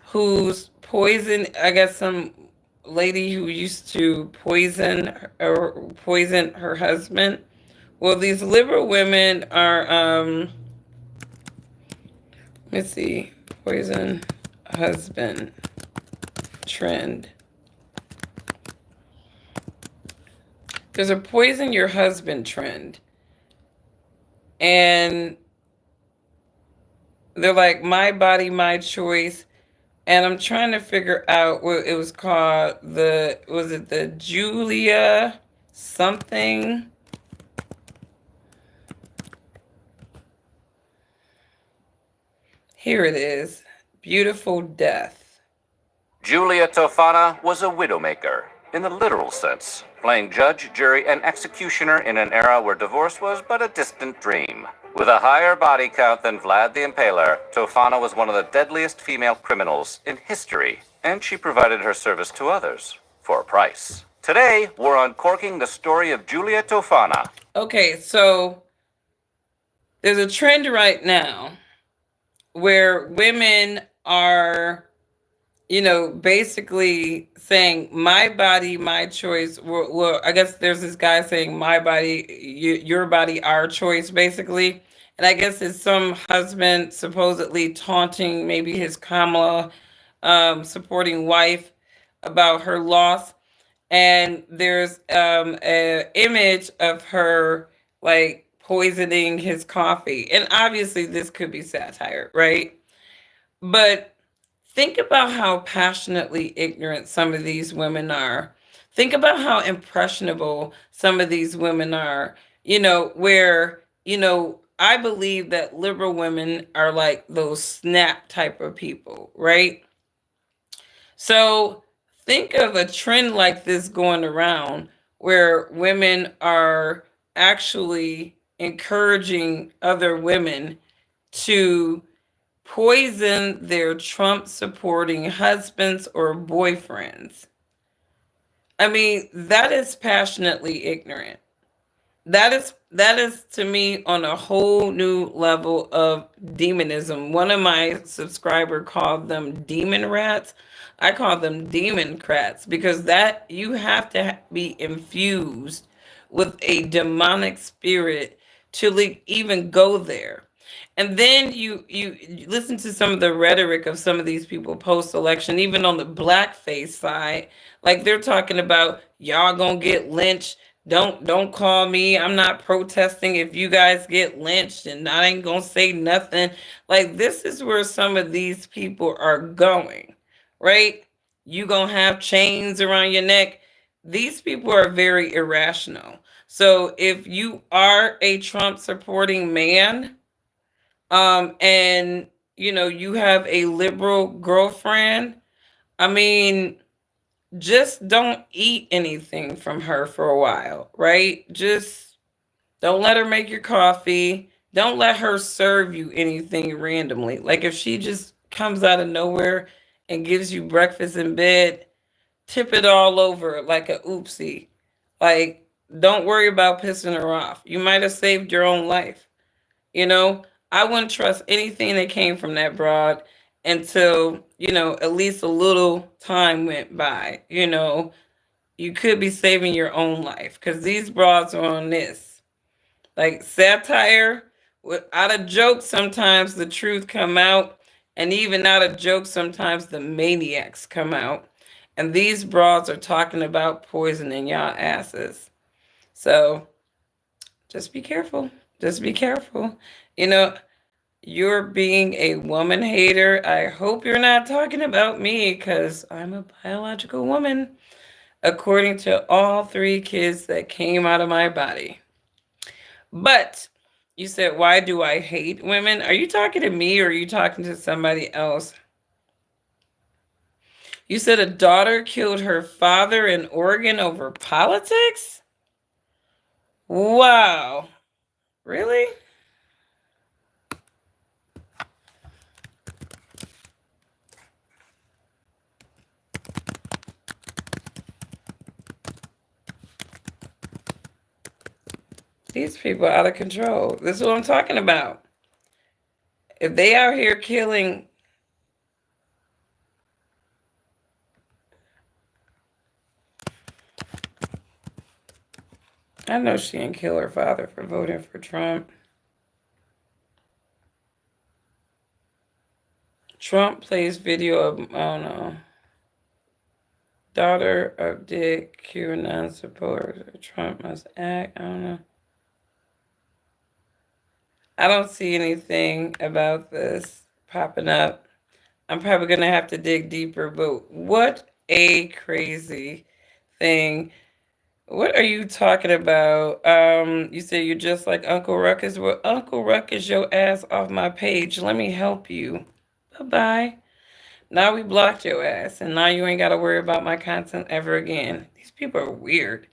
who's poisoned. I guess some lady who used to poison her husband. Well, these liberal women are let's see, poison husband trend. There's a poison your husband trend. And they're like, my body, my choice. And I'm trying to figure out what it was called. Was it the Julia something? Here it is. Beautiful Death. Julia Tofana was a widowmaker, in the literal sense, playing judge, jury, and executioner in an era where divorce was but a distant dream. With a higher body count than Vlad the Impaler, Tofana was one of the deadliest female criminals in history, and she provided her service to others for a price. Today, we're uncorking the story of Julia Tofana. Okay, so there's a trend right now where women are basically saying my body, my choice. Well, I guess there's this guy saying my body, your body, our choice, basically. And I guess it's some husband supposedly taunting maybe his Kamala supporting wife about her loss. And there's an image of her like poisoning his coffee. And obviously, this could be satire, right? But think about how passionately ignorant some of these women are. Think about how impressionable some of these women are, where, I believe that liberal women are like those snap type of people, right? So think of a trend like this going around where women are actually encouraging other women to poison their Trump supporting husbands or boyfriends. I mean, that is passionately ignorant. That is to me on a whole new level of demonism. One of my subscriber called them demon rats. I call them demon crats because that you have to be infused with a demonic spirit to even go there. And then you listen to some of the rhetoric of some of these people post election, even on the blackface side, like they're talking about y'all gonna get lynched. Don't call me. I'm not protesting if you guys get lynched, and I ain't gonna say nothing. Like this is where some of these people are going, right? You gonna have chains around your neck. These people are very irrational. So if you are a Trump supporting man, and you have a liberal girlfriend, I mean, just don't eat anything from her for a while, right? Just don't let her make your coffee. Don't let her serve you anything randomly. Like if she just comes out of nowhere and gives you breakfast in bed, tip it all over like a oopsie. Like, don't worry about pissing her off. You might have saved your own life. You know, I wouldn't trust anything that came from that broad until, at least a little time went by. You could be saving your own life because these broads are on this. Like satire, out of jokes, sometimes the truth come out. And even out of jokes, sometimes the maniacs come out. And these broads are talking about poisoning y'all asses. So just be careful. Just be careful. You know, you're being a woman hater. I hope you're not talking about me because I'm a biological woman, according to all three kids that came out of my body. But you said, why do I hate women? Are you talking to me or are you talking to somebody else? You said a daughter killed her father in Oregon over politics? Wow. Really? These people are out of control. This is what I'm talking about. If they out here killing, I know she didn't kill her father for voting for Trump. Trump plays video of, I don't know, daughter of Dick QAnon supporter. Trump must act. I don't know. I don't see anything about this popping up. I'm probably going to have to dig deeper, but what a crazy thing. What are you talking about? You say you're just like Uncle Ruckus. Well, Uncle Ruckus, your ass off my page. Let me help you. Bye-bye. Now we blocked your ass, and now you ain't got to worry about my content ever again. These people are weird.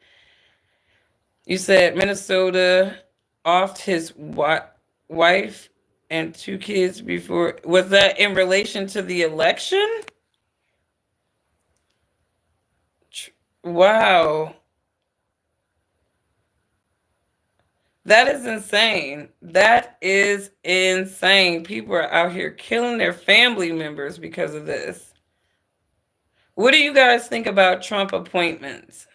You said Minnesota offed his wife and two kids before. Was that in relation to the election? Wow. That is insane. That is insane. People are out here killing their family members because of this. What do you guys think about Trump appointments?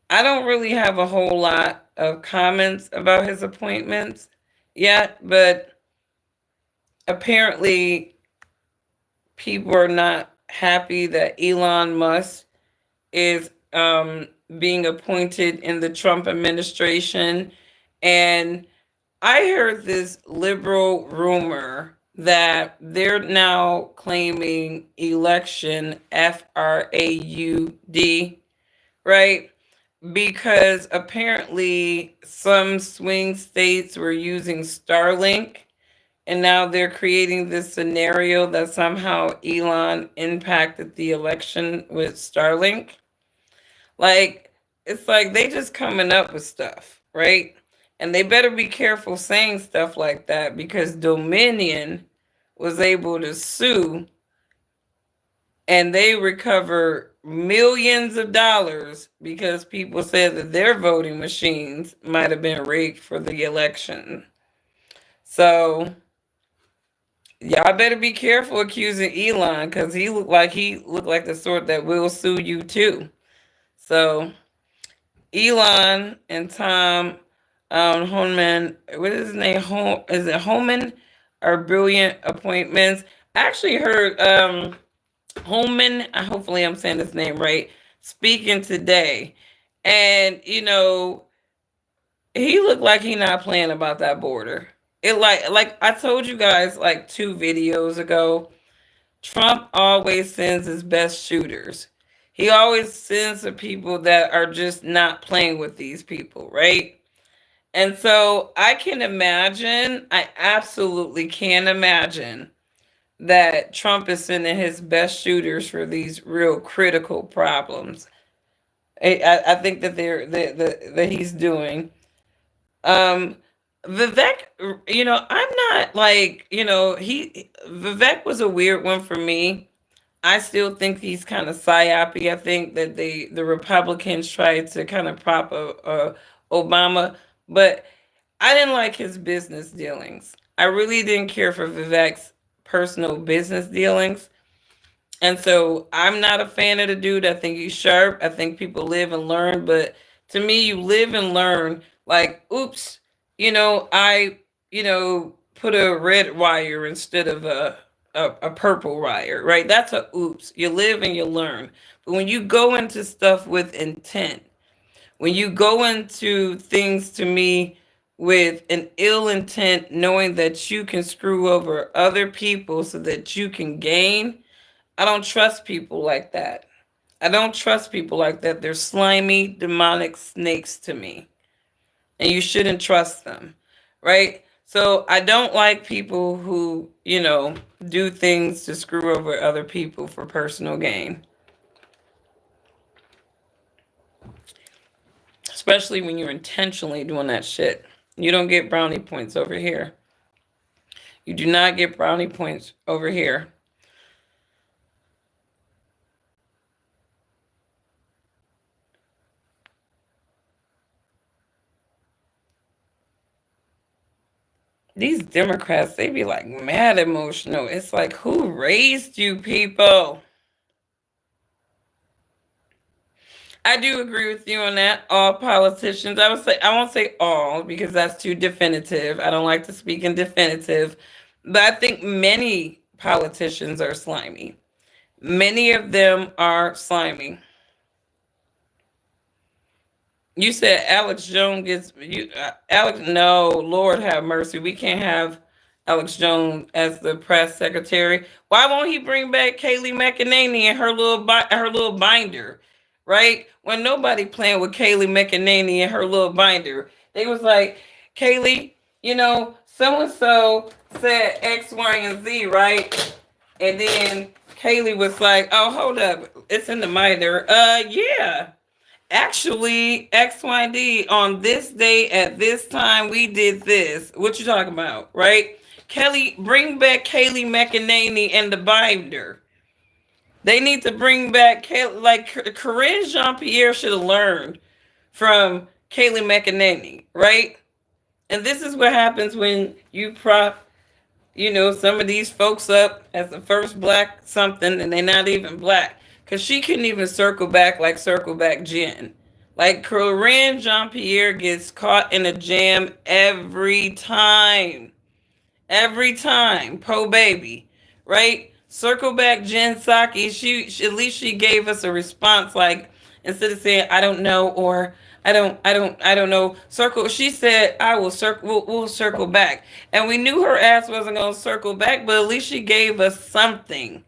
I don't really have a whole lot of comments about his appointments yet, but apparently people are not happy that Elon Musk is being appointed in the Trump administration. And I heard this liberal rumor that they're now claiming election FRAUD, right? Because apparently some swing states were using Starlink, and now they're creating this scenario that somehow Elon impacted the election with Starlink. Like, it's like they just coming up with stuff, right? And they better be careful saying stuff like that, because Dominion was able to sue and they recover millions of dollars because people said that their voting machines might have been rigged for the election. So y'all better be careful accusing Elon, because he looked like the sort that will sue you too. So Elon and Tom Homan, what is his name? Is it Homan? Are brilliant appointments. I actually heard Homan, hopefully I'm saying his name right, speaking today. And, he looked like he not playing about that border. It like I told you guys like 2 videos ago, Trump always sends his best shooters. He always sends the people that are just not playing with these people, right? And so I absolutely can imagine that Trump is sending his best shooters for these real critical problems. I think that that he's doing. Um, Vivek, I'm not like, Vivek was a weird one for me. I still think he's kind of psyopy. I think that the Republicans tried to kind of prop Obama, but I didn't like his business dealings. I really didn't care for Vivek's personal business dealings. And so I'm not a fan of the dude. I think he's sharp. I think people live and learn. But to me, you live and learn. Like, oops, I, put a red wire instead of a purple wire, right? That's a oops. You live and you learn. But when you go into stuff with intent, when you go into things to me with an ill intent, knowing that you can screw over other people so that you can gain, I don't trust people like that. I don't trust people like that. They're slimy, demonic snakes to me. And you shouldn't trust them. Right? So I don't like people who, do things to screw over other people for personal gain. Especially when you're intentionally doing that shit. You don't get brownie points over here. You do not get brownie points over here. These Democrats, they be like mad emotional. It's like, who raised you people? I do agree with you on that. All politicians, I won't say all because that's too definitive. I don't like to speak in definitive, but I think many politicians are slimy. Many of them are slimy. You said Alex Jones gets you. Alex, no, Lord have mercy. We can't have Alex Jones as the press secretary. Why won't he bring back Kayleigh McEnany and her little binder, right? When nobody playing with Kayleigh McEnany and her little binder, they was like, Kayleigh, so and so said X, Y, and Z, right? And then Kayleigh was like, oh, hold up, it's in the binder. Yeah. Actually, XYD on this day at this time we did this. What you talking about, right? Kelly, bring back Kayleigh McEnany and the binder. They need to bring back Corinne Jean Pierre should have learned from Kayleigh McEnany, right? And this is what happens when you prop some of these folks up as the first black something, and they're not even black. Because she couldn't even circle back like Circle Back Jen. Like Corinne Jean Pierre gets caught in a jam every time. Every time. Po baby. Right? Circle Back Jen Psaki, she at least she gave us a response, like instead of saying I don't know, or I don't know. Circle. She said, "I will circle. We'll circle back." And we knew her ass wasn't gonna circle back, but at least she gave us something.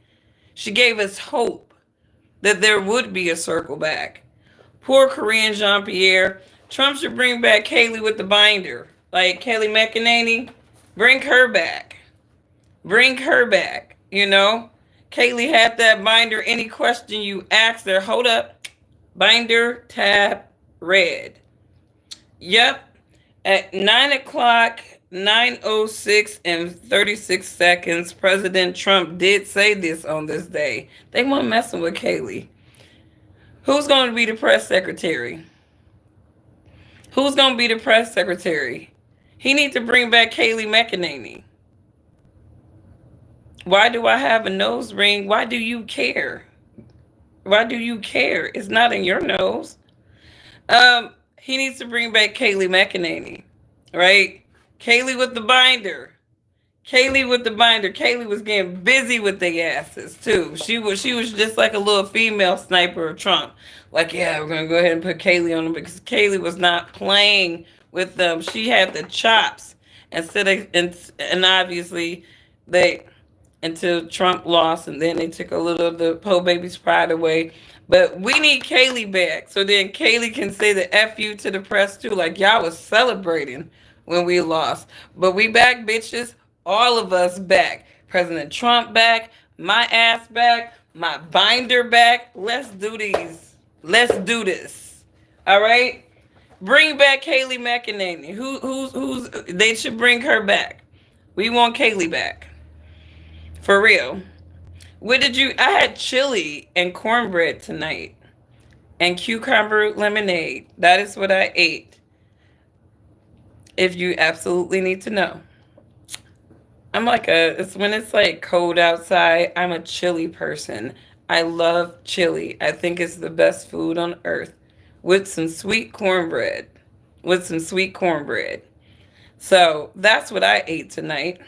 She gave us hope that there would be a circle back. Poor Korean Jean Pierre. Trump should bring back Kaylee with the binder, like Kaylee McEnany. Bring her back. Bring her back. Kaylee had that binder. Any question you asked her, hold up. Binder tab red. Yep. At 9 o'clock, 9:06 and 36 seconds, President Trump did say this on this day. They weren't messing with Kaylee. Who's going to be the press secretary? Who's going to be the press secretary? He needs to bring back Kaylee McEnany. Why do I have a nose ring? Why do you care? Why do you care? It's not in your nose. He needs to bring back Kaylee McEnany, right? Kaylee with the binder. Kaylee with the binder. Kaylee was getting busy with their asses too. She was just like a little female sniper of Trump. Like, yeah, we're gonna go ahead and put Kaylee on them, because Kaylee was not playing with them. She had the chops. And obviously they, until Trump lost, and then they took a little of the po baby's pride away. But we need Kaylee back, so then Kaylee can say the F you to the press too. Like, y'all was celebrating when we lost. But we back, bitches. All of us back. President Trump back. My ass back. My binder back. Let's do these. Let's do this. All right? Bring back Kaylee McEnany. Who's they should bring her back. We want Kaylee back. For real. I had chili and cornbread tonight and cucumber lemonade. That is what I ate. If you absolutely need to know. It's when it's like cold outside, I'm a chili person. I love chili. I think it's the best food on earth. With some sweet cornbread. So that's what I ate tonight.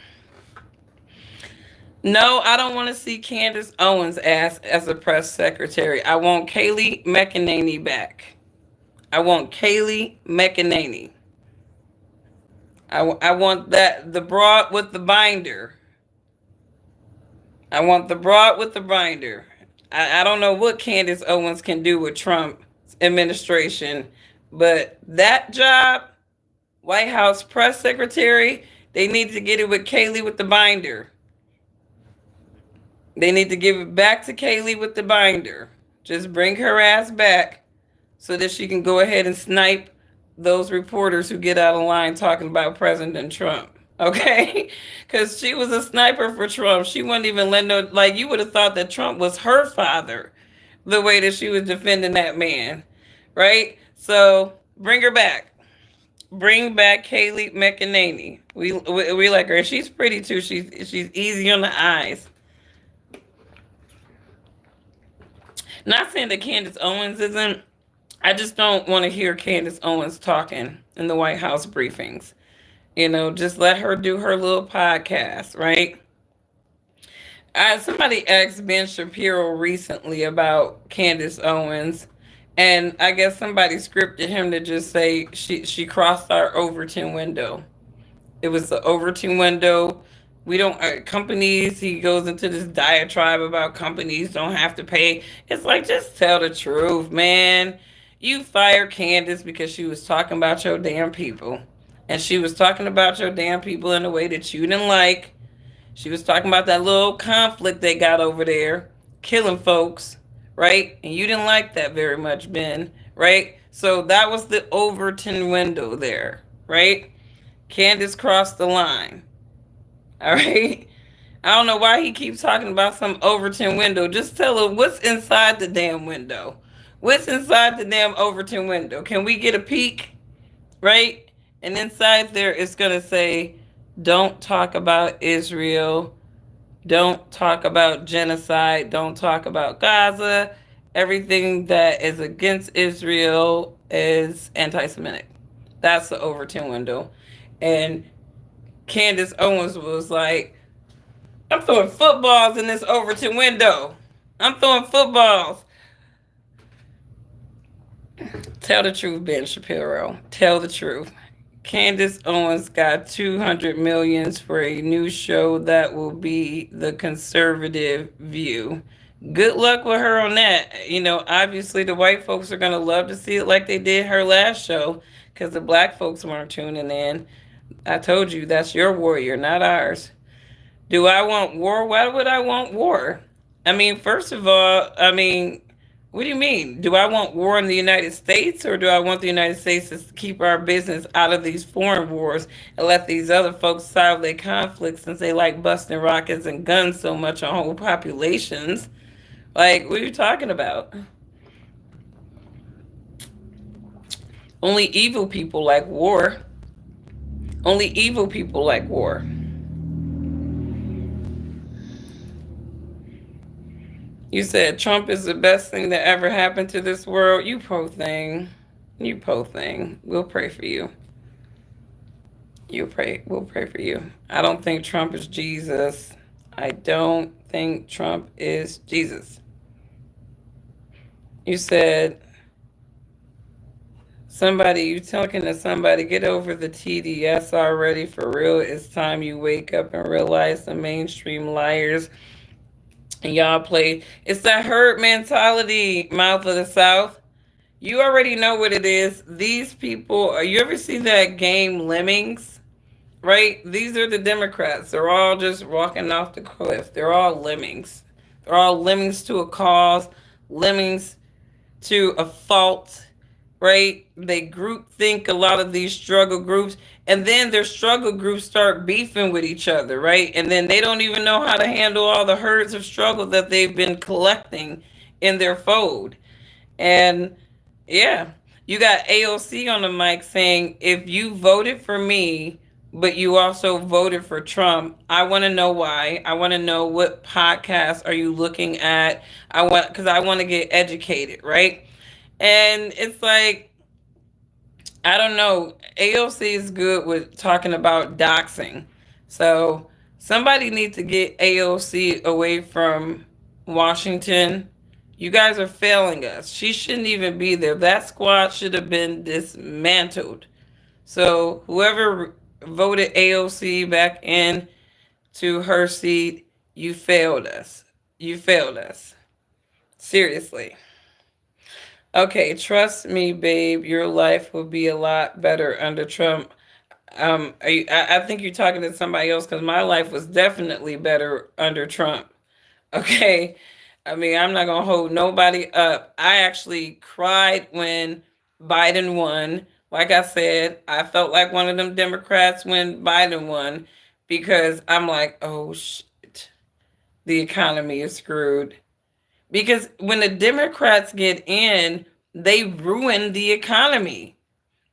No, I don't want to see Candace Owens ass as a press secretary. I want Kaylee McEnany back. I want Kaylee McEnany. I want the broad with the binder. I want the broad with the binder. I don't know what Candace Owens can do with Trump administration, but that job, White House press secretary, they need to get it with Kaylee with the binder. They need to give it back to Kaylee with the binder. Just bring her ass back so that she can go ahead and snipe those reporters who get out of line talking about President Trump. Okay? Because she was a sniper for Trump. She wouldn't even let no, like, you would have thought that Trump was her father, the way that she was defending that man. Right? So bring her back. Bring back Kaylee McEnany. We like her. She's pretty too. She's easy on the eyes. Not saying that Candace Owens isn't. I just don't want to hear Candace Owens talking in the White House briefings. Just let her do her little podcast, right? Somebody asked Ben Shapiro recently about Candace Owens, and I guess somebody scripted him to just say she crossed our Overton window. It was the Overton window. We don't, companies, he goes into this diatribe about companies don't have to pay. It's like, just tell the truth, man. You fired Candace because she was talking about your damn people. And she was talking about your damn people in a way that you didn't like. She was talking about that little conflict they got over there, killing folks, right? And you didn't like that very much, Ben, right? So that was the Overton window there, right? Candace crossed the line. All right. I don't know why he keeps talking about some Overton window. Just tell her what's inside the damn window. What's inside the damn Overton window? Can we get a peek? Right? And inside there it's going to say Don't talk about Israel. Don't talk about genocide. Don't talk about Gaza. Everything that is against Israel is anti Semitic. That's the Overton window. And Candace Owens was like, I'm throwing footballs in this Overton window. I'm throwing footballs. Tell the truth, Ben Shapiro. Tell the truth. Candace Owens got 200 millions for a new show that will be the conservative view. Good luck with her on that. You know, obviously the white folks are going to love to see it like they did her last show because the black folks weren't tuning in. I told you that's your warrior, not ours. Do I want war? Why would I want war? I mean, first of all, what do you mean? Do I want war in the United States, or do I want the United States to keep our business out of these foreign wars and let these other folks solve their conflicts since they like busting rockets and guns so much on whole populations? Like, what are you talking about? Only evil people like war. Only evil people like war. You said Trump is the best thing that ever happened to this world. You poor thing. You poor thing. We'll pray for you. You pray. We'll pray for you. I don't think Trump is Jesus. I don't think Trump is Jesus. You said you talking to somebody, get over the TDS already for real. It's time you wake up and realize the mainstream liars and y'all play. It's that herd mentality, mouth of the South. You already know what it is. These people, you ever see that game Lemmings? Right? These are the Democrats. They're all just walking off the cliff. They're all lemmings. They're all lemmings to a cause, lemmings to a fault, right? They group think a lot of these struggle groups, and then their struggle groups start beefing with each other, right? And then they don't even know how to handle all the herds of struggle that they've been collecting in their fold. And yeah, you got AOC on the mic saying, if you voted for me, but you also voted for Trump, I want to know why. I want to know what podcast are you looking at? Because I want to get educated, right? And it's like, I don't know. AOC is good with talking about doxing. So somebody needs to get AOC away from Washington. You guys are failing us. She shouldn't even be there. That squad should have been dismantled. So whoever voted AOC back in to her seat, you failed us. You failed us. Seriously. Okay, trust me, babe. Your life will be a lot better under Trump. I think you're talking to somebody else because my life was definitely better under Trump. Okay. I mean, I'm not going to hold nobody up. I actually cried when Biden won. Like I said, I felt like one of them Democrats when Biden won because I'm like, oh shit, the economy is screwed. Because when the Democrats get in, they ruin the economy.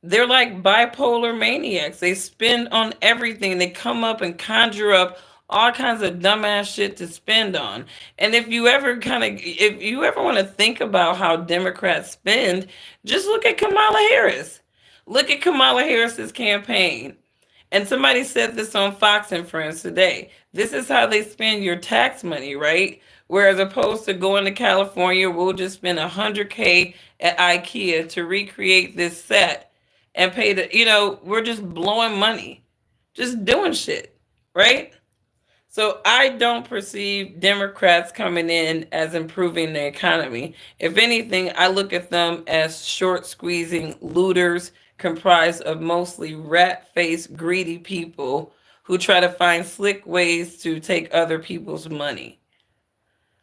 They're like bipolar maniacs. They spend on everything. They come up and conjure up all kinds of dumbass shit to spend on. And if you ever want to think about how Democrats spend, just look at Kamala Harris. Look at Kamala Harris's campaign. And somebody said this on Fox and Friends today. This is how they spend your tax money, right? Whereas opposed to going to California, we'll just spend 100K at IKEA to recreate this set and pay we're just blowing money, just doing shit, right? So I don't perceive Democrats coming in as improving the economy. If anything, I look at them as short squeezing looters comprised of mostly rat-faced, greedy people who try to find slick ways to take other people's money.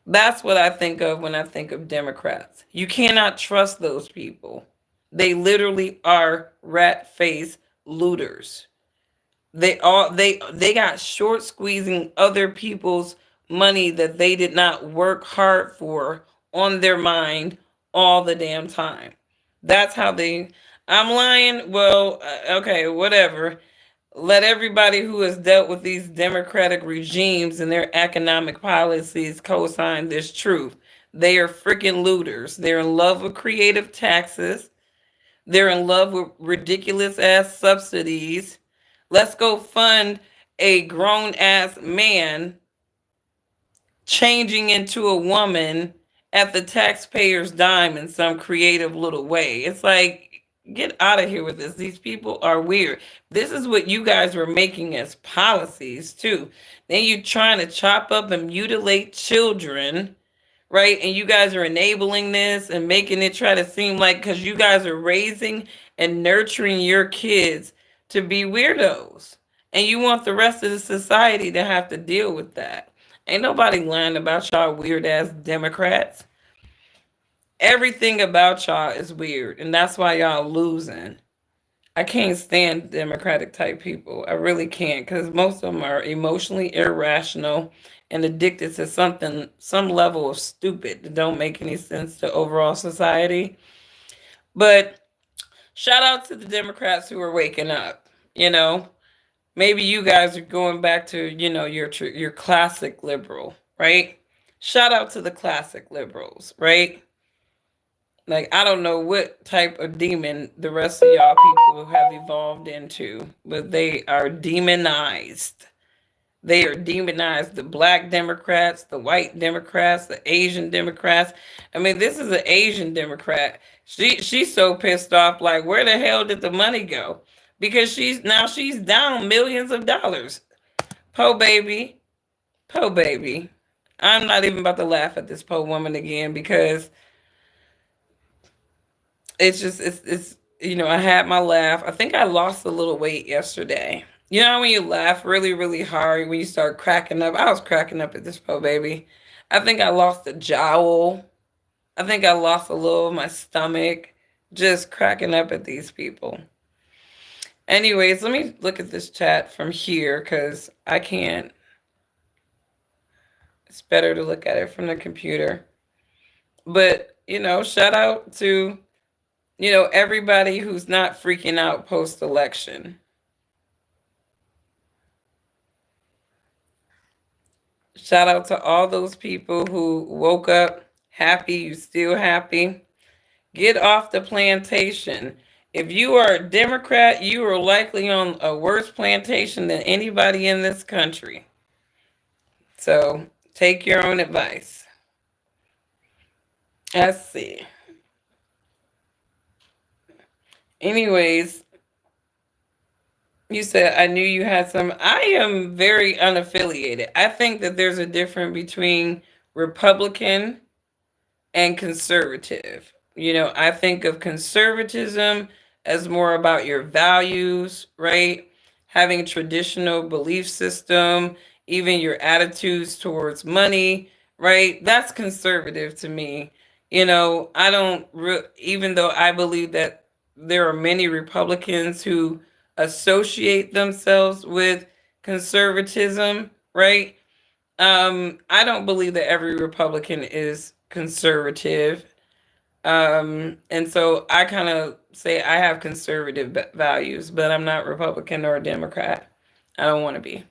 That's what I think of when I think of Democrats. You cannot trust those people. They literally are rat-faced looters. They got short squeezing other people's money that they did not work hard for on their mind all the damn time. That's how they. I'm lying. Well, okay, whatever. Let everybody who has dealt with these democratic regimes and their economic policies co-sign this truth. They are freaking looters. They're in love with creative taxes. They're in love with ridiculous ass subsidies. Let's go fund a grown ass man changing into a woman at the taxpayer's dime in some creative little way. It's like, get out of here with this. These people are weird. This is what you guys were making as policies, too. Then you're trying to chop up and mutilate children, right? And you guys are enabling this and making it try to seem like because you guys are raising and nurturing your kids to be weirdos. And you want the rest of the society to have to deal with that. Ain't nobody lying about y'all weird ass Democrats. Everything about y'all is weird, and that's why y'all losing. I can't stand Democratic type people. I really can't, because most of them are emotionally irrational and addicted to something, some level of stupid that don't make any sense to overall society. But shout out to the Democrats who are waking up. You know, maybe you guys are going back to your classic liberal, right? Shout out to the classic liberals, right? Like, I don't know what type of demon the rest of y'all people have evolved into, but they are demonized. They are demonized. The black Democrats, the white Democrats, the Asian Democrats. I mean, this is an Asian Democrat. She's so pissed off. Like, where the hell did the money go? Because she's down millions of dollars. Po baby, po baby. I'm not even about to laugh at this po woman again because it's I had my laugh. I think I lost a little weight yesterday. You know when you laugh really, really hard, when you start cracking up. I was cracking up at this po baby. I think I lost a jowl. I think I lost a little of my stomach just cracking up at these people. Anyways, let me look at this chat from here because I can't. It's better to look at it from the computer. But, shout out to, everybody who's not freaking out post election. Shout out to all those people who woke up happy, you still happy. Get off the plantation. If you are a Democrat, you are likely on a worse plantation than anybody in this country. So take your own advice. Let's see. Anyways, you said I knew you had some. I am very unaffiliated. I think that there's a difference between Republican and conservative. I think of conservatism as more about your values, right? Having a traditional belief system, even your attitudes towards money, right? That's conservative to me. I don't, even though I believe that there are many Republicans who associate themselves with conservatism, right? I don't believe that every Republican is conservative. And so I kind of say I have conservative values, but I'm not Republican or a Democrat. I don't want to be.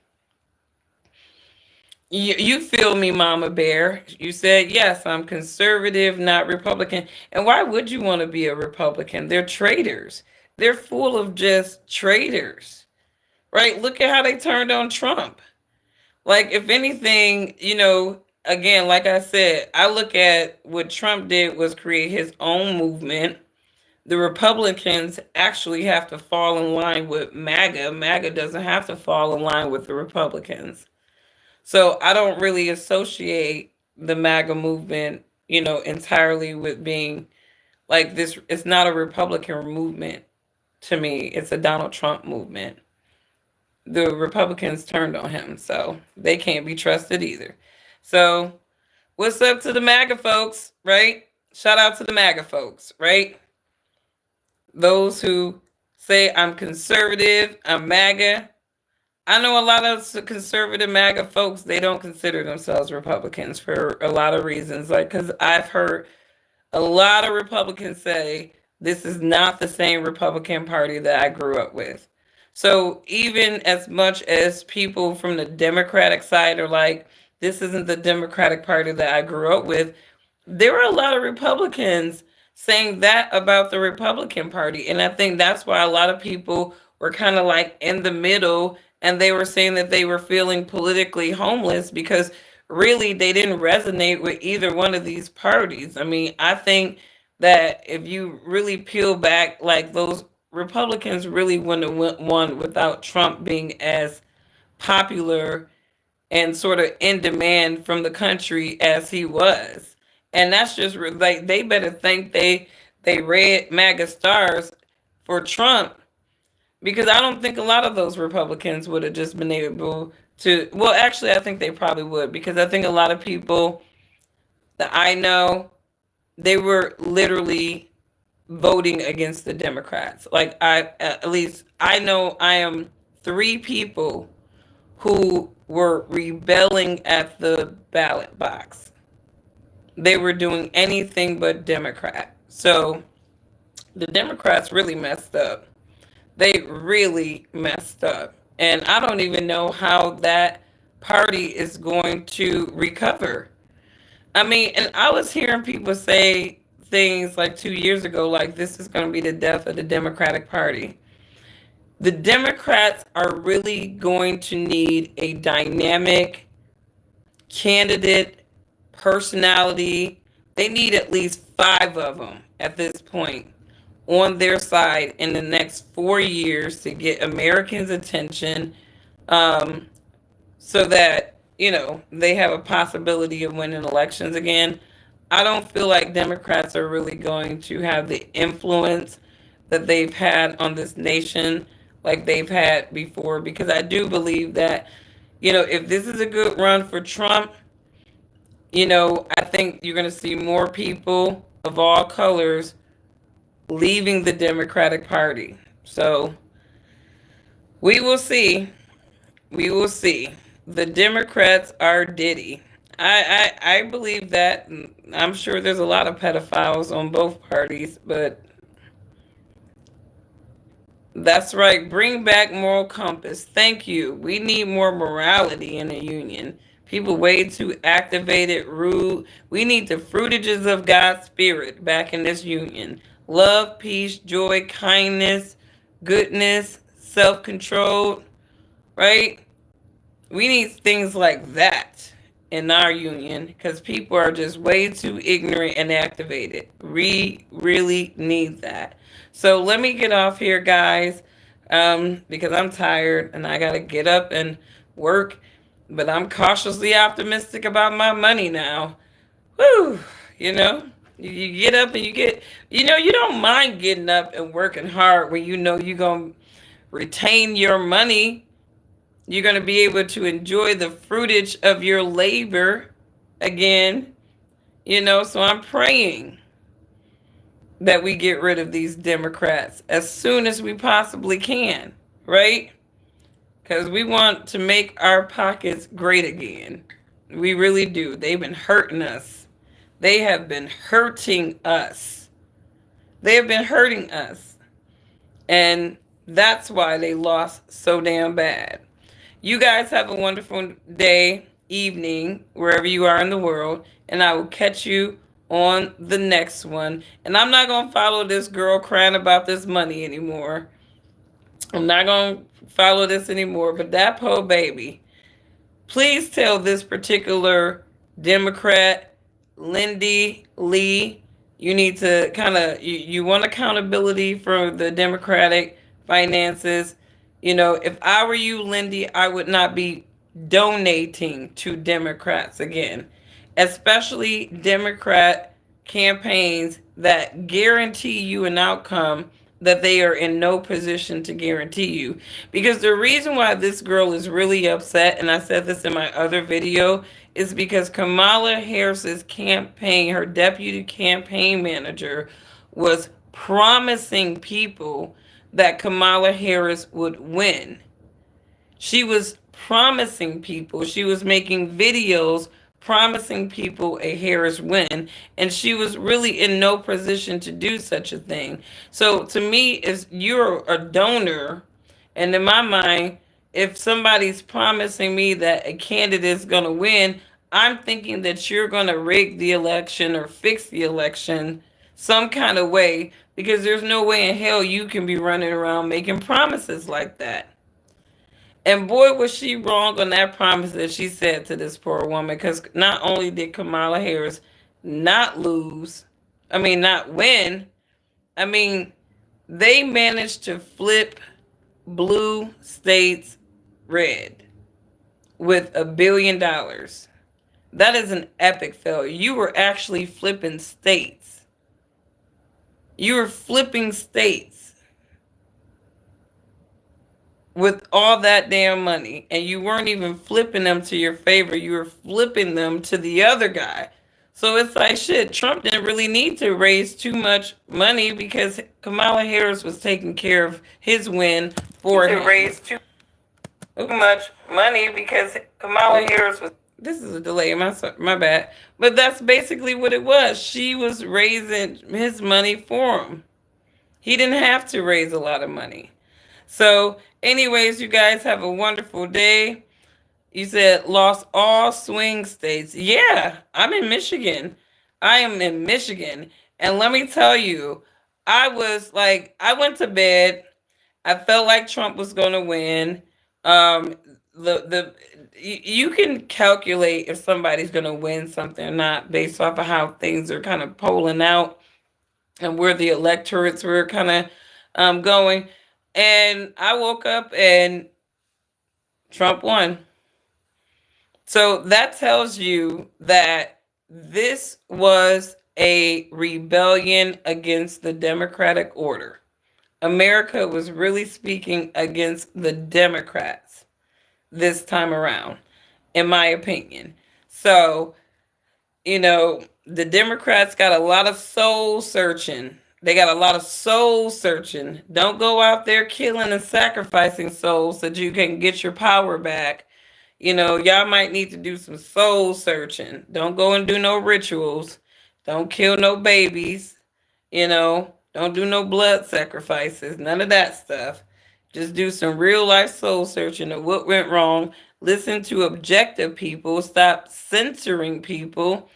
You feel me, Mama Bear. You said, yes, I'm conservative, not Republican. And why would you want to be a Republican? They're traitors. They're full of just traitors, right? Look at how they turned on Trump. Like, if anything, again, like I said, I look at what Trump did was create his own movement. The Republicans actually have to fall in line with MAGA. MAGA doesn't have to fall in line with the Republicans. So I don't really associate the MAGA movement, entirely with being like this. It's not a Republican movement to me. It's a Donald Trump movement. The Republicans turned on him, so they can't be trusted either. So what's up to the MAGA folks, right? Shout out to the MAGA folks, right? Those who say I'm conservative, I'm MAGA. I know a lot of conservative MAGA folks, they don't consider themselves Republicans for a lot of reasons. Like, because I've heard a lot of Republicans say this is not the same Republican Party that I grew up with. So even as much as people from the Democratic side are like, this isn't the Democratic Party that I grew up with, there were a lot of Republicans saying that about the Republican Party. And I think that's why a lot of people were kind of like in the middle, and they were saying that they were feeling politically homeless because really they didn't resonate with either one of these parties. I mean, I think that if you really peel back, like those Republicans really wouldn't have won without Trump being as popular and sort of in demand from the country as he was. And that's just like they better think they read MAGA stars for Trump, because I don't think a lot of those Republicans would have just been able to. Well, actually, I think they probably would, because I think a lot of people that I know, they were literally voting against the Democrats. Like at least I know I am three people who were rebelling at the ballot box. They were doing anything but Democrat. So the Democrats really messed up. They really messed up. And I don't even know how that party is going to recover. I mean, and I was hearing people say things like 2 years ago, like this is going to be the death of the Democratic Party. The Democrats are really going to need a dynamic candidate, personality. They need at least five of them at this point on their side in the next 4 years to get Americans' attention, um, so that, they have a possibility of winning elections again. I don't feel like Democrats are really going to have the influence that they've had on this nation like they've had before, because I do believe that, if this is a good run for Trump, I think you're going to see more people of all colors leaving the Democratic Party. So we will see. We will see. The Democrats are Diddy. I believe that. I'm sure there's a lot of pedophiles on both parties, but that's right. Bring back moral compass. Thank you. We need more morality in the union. People way too activated, rude. We need the fruitages of God's spirit back in this union. Love, peace, joy, kindness, goodness, self-control, right? We need things like that in our union, because people are just way too ignorant and activated. We really need that. So let me get off here, guys, because I'm tired and I got to get up and work. But I'm cautiously optimistic about my money now. Whew, you know, you get up and you don't mind getting up and working hard when you're going to retain your money. You're going to be able to enjoy the fruitage of your labor again, So I'm praying that we get rid of these Democrats as soon as we possibly can, right? Because we want to make our pockets great again. We really do. They've been hurting us. They have been hurting us. They have been hurting us. And that's why they lost so damn bad. You guys have a wonderful day, evening, wherever you are in the world, and I will catch you on the next one. And I'm not going to follow this girl crying about this money anymore. I'm not going to follow this anymore, but that poor baby. Please tell this particular Democrat, Lindy Lee, you need to you want accountability for the Democratic finances. If I were you, Lindy, I would not be donating to Democrats again, especially Democrat campaigns that guarantee you an outcome that they are in no position to guarantee you. Because the reason why this girl is really upset, and I said this in my other video, is because Kamala Harris's campaign, her deputy campaign manager, was promising people that Kamala Harris would win. She was promising people, she was making videos promising people a Harris win, and she was really in no position to do such a thing. So to me, if you're a donor And in my mind, if somebody's promising me that a candidate is going to win, I'm thinking that you're going to rig the election or fix the election some kind of way, because there's no way in hell you can be running around making promises like that. And boy, was she wrong on that promise that she said to this poor woman, because not only did Kamala Harris not lose, not win, I mean, they managed to flip blue states red with $1 billion. That is an epic failure. You were actually flipping states. You were flipping states with all that damn money, and you weren't even flipping them to your favor. You were flipping them to the other guy. So it's like, shit, Trump didn't really need to raise too much money because Kamala Harris was taking care of his win for him. Raise too much money because Kamala Harris was. This is a delay, my bad. But that's basically what it was. She was raising his money for him. He didn't have to raise a lot of money. So, anyways, you guys have a wonderful day. You said lost all swing states. Yeah, I'm in Michigan. I am in Michigan. And let me tell you, I went to bed. I felt like Trump was going to win. Um, you can calculate if somebody's going to win something or not based off of how things are kind of polling out and where the electorates were kind of going. And I woke up and Trump won. So that tells you that this was a rebellion against the democratic order. America was really speaking against the Democrats this time around, in my opinion. So, the Democrats got a lot of soul searching. They got a lot of soul searching. Don't go out there killing and sacrificing souls so that you can get your power back. Y'all might need to do some soul searching. Don't go and do no rituals. Don't kill no babies. Don't do no blood sacrifices. None of that stuff. Just do some real life soul searching of what went wrong. Listen to objective people. Stop censoring people.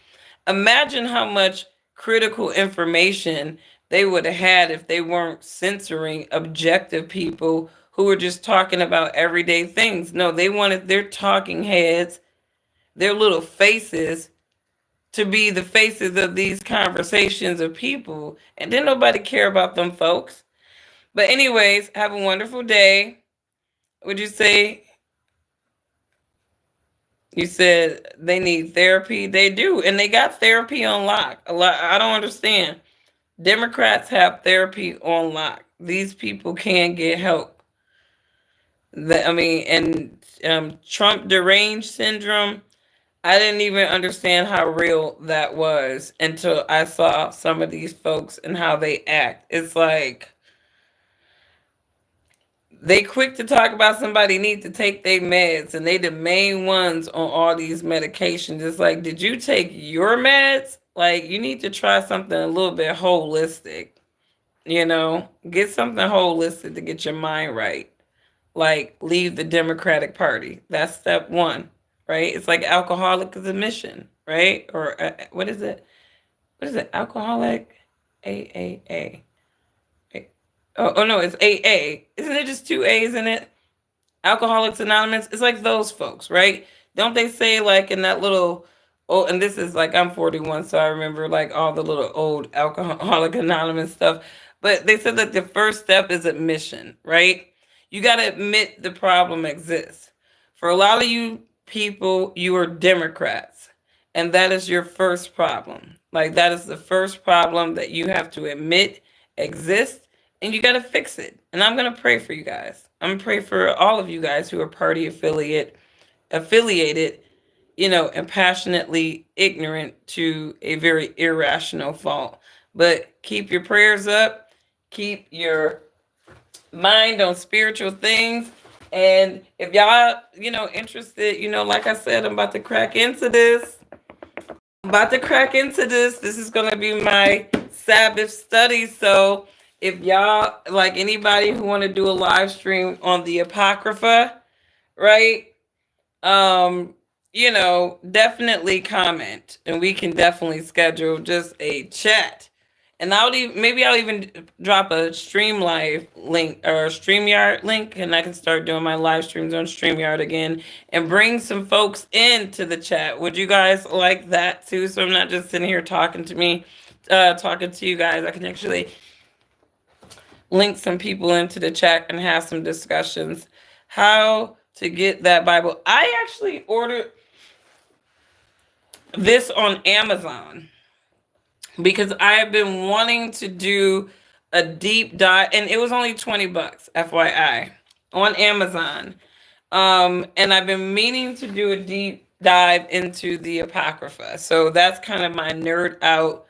Imagine how much critical information they would have had if they weren't censoring objective people who were just talking about everyday things. No, they wanted their talking heads, their little faces, to be the faces of these conversations of people. And then nobody care about them folks. But anyways, have a wonderful day. Would you say? You said they need therapy. They do, and they got therapy on lock. A lot. I don't understand. Democrats have therapy on lock. These people can get help. And Trump deranged syndrome, I didn't even understand how real that was until I saw some of these folks and how they act. It's like they quick to talk about somebody need to take their meds, and they the main ones on all these medications. It's like, did you take your meds? Like, you need to try something a little bit holistic. Get something holistic to get your mind right. Like, leave the Democratic Party. That's step one, right? It's like alcoholic admission, right? Or what is it? What is it? Alcoholic AAA. Oh no, it's AA. Isn't it just two A's in it? Alcoholics Anonymous. It's like those folks, right? Don't they say like in that little, oh, and this is like, I'm 41, so I remember like all the little old Alcoholic Anonymous stuff. But they said that the first step is admission, right? You got to admit the problem exists. For a lot of you people, you are Democrats, and that is your first problem. Like, that is the first problem that you have to admit exists, and you got to fix it. And I'm going to pray for you guys. I'm going to pray for all of you guys who are party affiliated, and passionately ignorant to a very irrational fault. But keep your prayers up. Keep your mind on spiritual things. And if y'all, interested, like I said, I'm about to crack into this. This is going to be my Sabbath study. So if y'all like anybody who want to do a live stream on the Apocrypha, right? Um, definitely comment and we can definitely schedule just a chat. And I'll even drop a stream live link or a StreamYard link, and I can start doing my live streams on StreamYard again and bring some folks into the chat. Would you guys like that too? So I'm not just sitting here talking to you guys. I can actually link some people into the chat and have some discussions. How to get that Bible. I actually ordered this on Amazon because I have been wanting to do a deep dive, and it was only $20, FYI, on Amazon. And I've been meaning to do a deep dive into the Apocrypha. So that's kind of my nerd out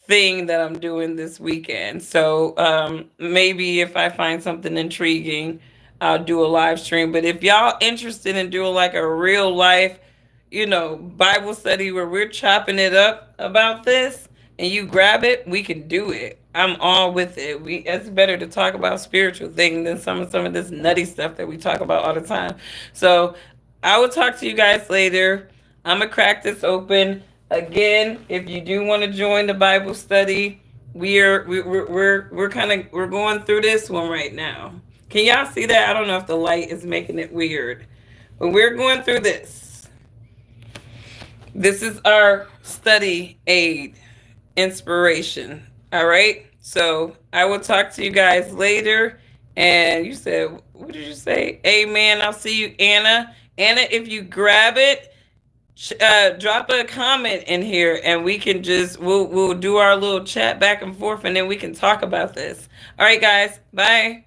thing that I'm doing this weekend. So maybe if I find something intriguing, I'll do a live stream. But if y'all interested in doing like a real life, Bible study where we're chopping it up about this and you grab it, we can do it. I'm all with it. It's better to talk about spiritual things than some of this nutty stuff that we talk about all the time. So I will talk to you guys later. I'm gonna crack this open again. If you do want to join the Bible study, we're going through this one right now. Can y'all see that? I don't know if the light is making it weird, but we're going through this. This is our study aid inspiration. All right. So I will talk to you guys later. And you said, what did you say? Amen. I'll see you, Anna. Anna, if you grab it, drop a comment in here and we can we'll do our little chat back and forth and then we can talk about this. All right, guys. Bye.